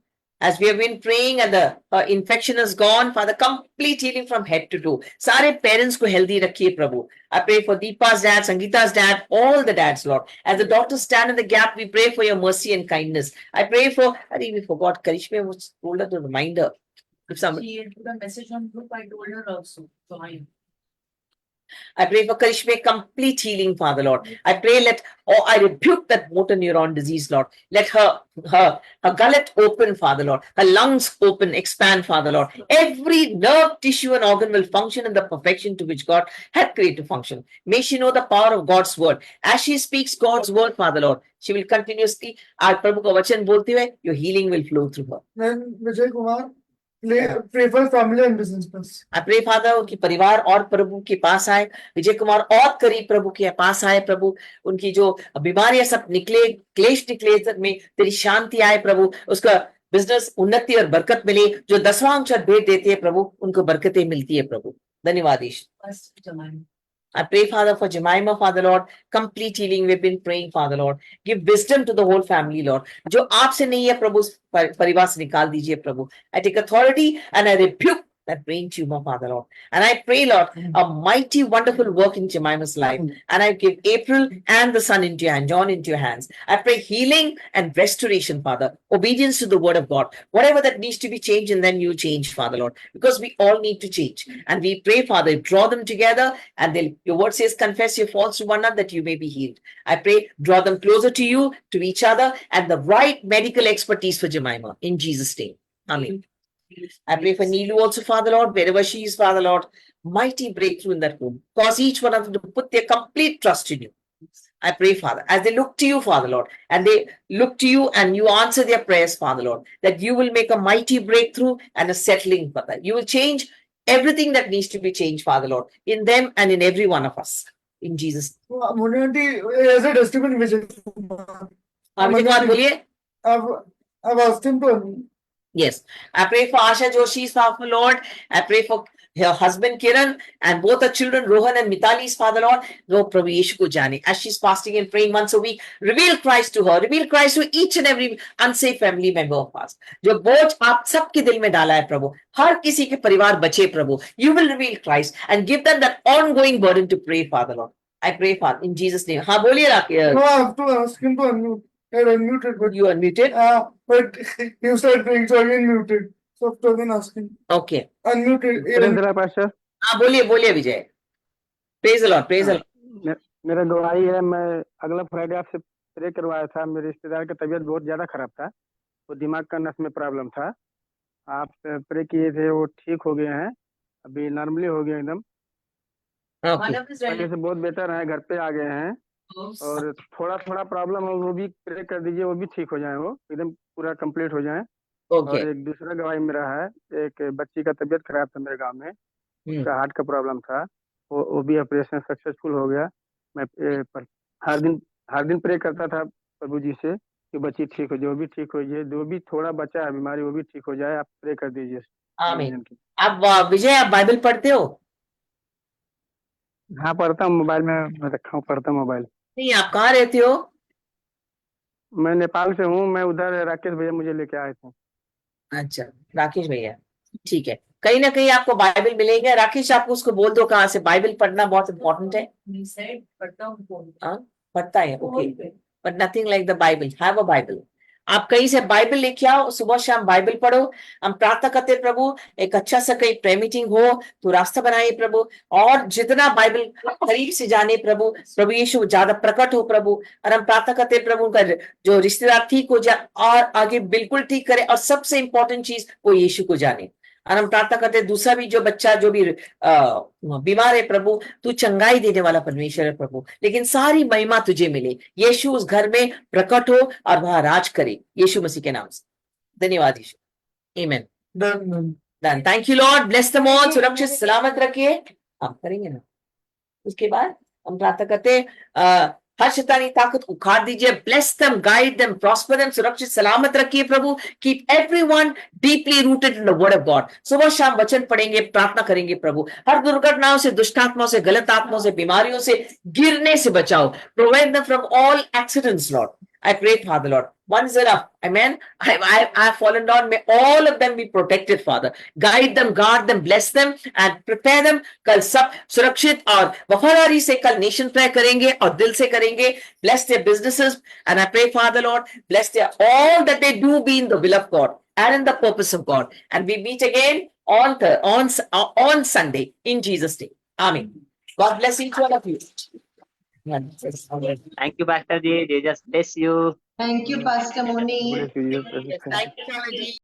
[SPEAKER 1] As we have been praying and the infection is gone, Father, complete healing from head to toe. सारे parents को healthy रखिए प्रभु. I pray for Deepa's dad, Sangeeta's dad, all the dads, Lord. As the doctors stand in the gap, we pray for your mercy and kindness. I pray for, I think we forgot, Karishma was told her the reminder. If somebody,
[SPEAKER 2] She put a message on group. I told her also. Join.
[SPEAKER 1] I pray for Karishma, complete healing, Father Lord. I pray I rebuke that motor neuron disease, Lord. Let her gullet open, Father Lord. Her lungs open, expand, Father Lord. Every nerve, tissue and organ will function in the perfection to which God had created to function. May she know the power of God's word. As she speaks God's word, Father Lord, she will continuously, आज प्रभु का वचन बोलते हुए, your healing will flow through her.
[SPEAKER 5] Then Vijay Kumar, pray for family and business plus.
[SPEAKER 1] I pray, Father, उनकी परिवार और प्रभु के पास आए. विजय कुमार और करीब प्रभु के पास आए प्रभु. उनकी जो बीमारियां सब निकले, क्लेश निकले, में तेरी शांति आए प्रभु. उसका बिजनेस उन्नति और बरकत मिले. जो 10वां अक्षर भेंट देते हैं प्रभु, उनको बरकतें मिलती है प्रभु. धन्यवाद ईश.
[SPEAKER 2] First July.
[SPEAKER 1] I pray, Father, for Jemima, Father Lord, complete healing. We've been praying, Father Lord. Give wisdom to the whole family, Lord. जो आपसे नहीं है प्रभु, परिवार से निकाल दीजिए प्रभु. I take authority and I rebuke that brain tumor, Father Lord. And I pray, Lord, a mighty, wonderful work in Jemima's life. And I give April and the son into your hand, John into your hands. I pray healing and restoration, Father. Obedience to the word of God. Whatever that needs to be changed, and then you change, Father Lord. Because we all need to change. And we pray, Father, draw them together. And your word says, confess your faults to one another that you may be healed. I pray, draw them closer to you, to each other, and the right medical expertise for Jemima. In Jesus' name. Amen. I pray for Neelu also, Father Lord, wherever she is, Father Lord, mighty breakthrough in that home. Cause each one of them to put their complete trust in you. I pray, Father, as they look to you, Father Lord, and they look to you and you answer their prayers, Father Lord, that you will make a mighty breakthrough and a settling, Father. You will change everything that needs to be changed, Father Lord, in them and in every one of us. In Jesus.
[SPEAKER 5] Munanti, as a testimony, I've asked him to.
[SPEAKER 1] Yes, I pray for Asha Joshi's Father Lord. I pray for her husband Kiran and both her children Rohan and Mitali's Father Lord. Lord Prabhu Yeshu ko jane. As she's fasting and praying once a week, reveal Christ to her. Reveal Christ to each and every unsafe family member of us. जो बोझ आप सबके दिल में डाला है प्रभु, हर किसी के परिवार बचे प्रभु. You will reveal Christ and give them that ongoing burden to pray, Father Lord. I pray, Father, in Jesus' name. हाँ बोलिए Rakesh.
[SPEAKER 5] No, I have to ask him to unmute. I unmuted, but
[SPEAKER 1] You unmuted.
[SPEAKER 5] but you started doing so again muted. So I was asking.
[SPEAKER 1] Okay.
[SPEAKER 5] Unmuted.
[SPEAKER 6] Pastor
[SPEAKER 1] हाँ बोलिए विजय. Praise the Lord. Praise the Lord.
[SPEAKER 6] मेरा गवाही है, मैं अगला Friday आपसे pray करवाया था. मेरे रिश्तेदार की तबीयत बहुत ज्यादा खराब था, वो दिमाग का नस में प्रॉब्लम था. आप प्रे किए थे, वो ठीक हो गए हैं, अभी नॉर्मली हो गए एकदम.
[SPEAKER 1] Okay.
[SPEAKER 6] पहले से बहुत बेटर है, घर पे आ गए हैं. और थोड़ा थोड़ा प्रॉब्लम है, वो भी प्रे कर दीजिए, वो भी ठीक हो जाए, वो एकदम पूरा कंप्लीट हो जाए.
[SPEAKER 1] Okay.
[SPEAKER 6] और एक दूसरा गवाही मेरा है, एक बच्ची का तबीयत खराब था मेरे गांव में, उसका हार्ट का प्रॉब्लम था, वो भी ऑपरेशन सक्सेसफुल हो गया. मैं हर दिन प्रे करता था प्रभु जी से कि बच्ची ठीक हो जाए, वो भी ठीक हो जाए. जो भी थोड़ा बचा है बीमारी, वो भी ठीक हो जाए. आप प्रे कर दीजिए.
[SPEAKER 1] आमीन. आप विजय, आप बाइबल पढ़ते हो?
[SPEAKER 6] हाँ पढ़ता हूँ, मोबाइल में मैं रखा हूँ, पढ़ता हूँ मोबाइल.
[SPEAKER 1] नहीं, आप कहाँ रहते हो?
[SPEAKER 6] मैं नेपाल से हूँ. मैं उधर राकेश भैया मुझे लेके आए थे.
[SPEAKER 1] अच्छा, राकेश भैया, ठीक है. कहीं ना कहीं आपको बाइबल मिलेगा. राकेश, आप उसको बोल दो कहाँ से. बाइबल पढ़ना बहुत इंपॉर्टेंट है. पढ़ता है, okay, but nothing like the Bible. Have a Bible. आप कहीं से बाइबल लेके आओ, सुबह शाम बाइबल पढ़ो. हम प्रार्थना करते प्रभु एक अच्छा सा कहीं प्रे मीटिंग हो तो रास्ता बनाइए प्रभु. और जितना बाइबल करीब से जाने प्रभु यीशु ज्यादा प्रकट हो प्रभु. और हम प्रार्थना करते प्रभु उनका जो रिश्तेदार ठीक हो जाए और आगे बिल्कुल ठीक करे. और सबसे इंपॉर्टेंट चीज वो यीशु को जाने. और हम प्रार्थना करते दूसरा भी जो बच्चा जो भी बीमार है प्रभु, तू चंगाई देने वाला परमेश्वर है प्रभु. लेकिन सारी महिमा तुझे मिले. यीशु उस घर में प्रकट हो और वहां राज करे, यीशु मसीह के नाम से. धन्यवाद यीशु. आमीन. Done. Thank you Lord. Bless them all. सुरक्षित सलामत रखिए. हम करेंगे ना. उसके बाद हम प्रार्थना करते हर शैतानी ताकत उखाड़ दीजिए. Bless them, guide them, prosper them. सुरक्षित सलामत रखिए प्रभु. Keep everyone deeply rooted in the word of God. सुबह शाम वचन पढ़ेंगे, प्रार्थना करेंगे प्रभु. हर दुर्घटनाओं से, दुष्ट आत्माओं से, गलत आत्माओं से, बीमारियों से, गिरने से बचाओ. Provide them from all accidents Lord. I pray, Father Lord. One is enough. Amen. I've fallen down. May all of them be protected, Father. Guide them, guard them, bless them, and prepare them. कल सब सुरक्षित और वफादारी से कल nation pray करेंगे और दिल से करेंगे. Bless their businesses, and I pray, Father Lord, bless their all that they do be in the will of God and in the purpose of God. And we meet again on Sunday in Jesus' name. Amen. God bless each one of you.
[SPEAKER 7] Thank you, Pastor Ji. Jesus bless you.
[SPEAKER 2] Thank you, Pastor Moni.
[SPEAKER 6] Bless you, Jesus.
[SPEAKER 1] Thank you, Father Ji.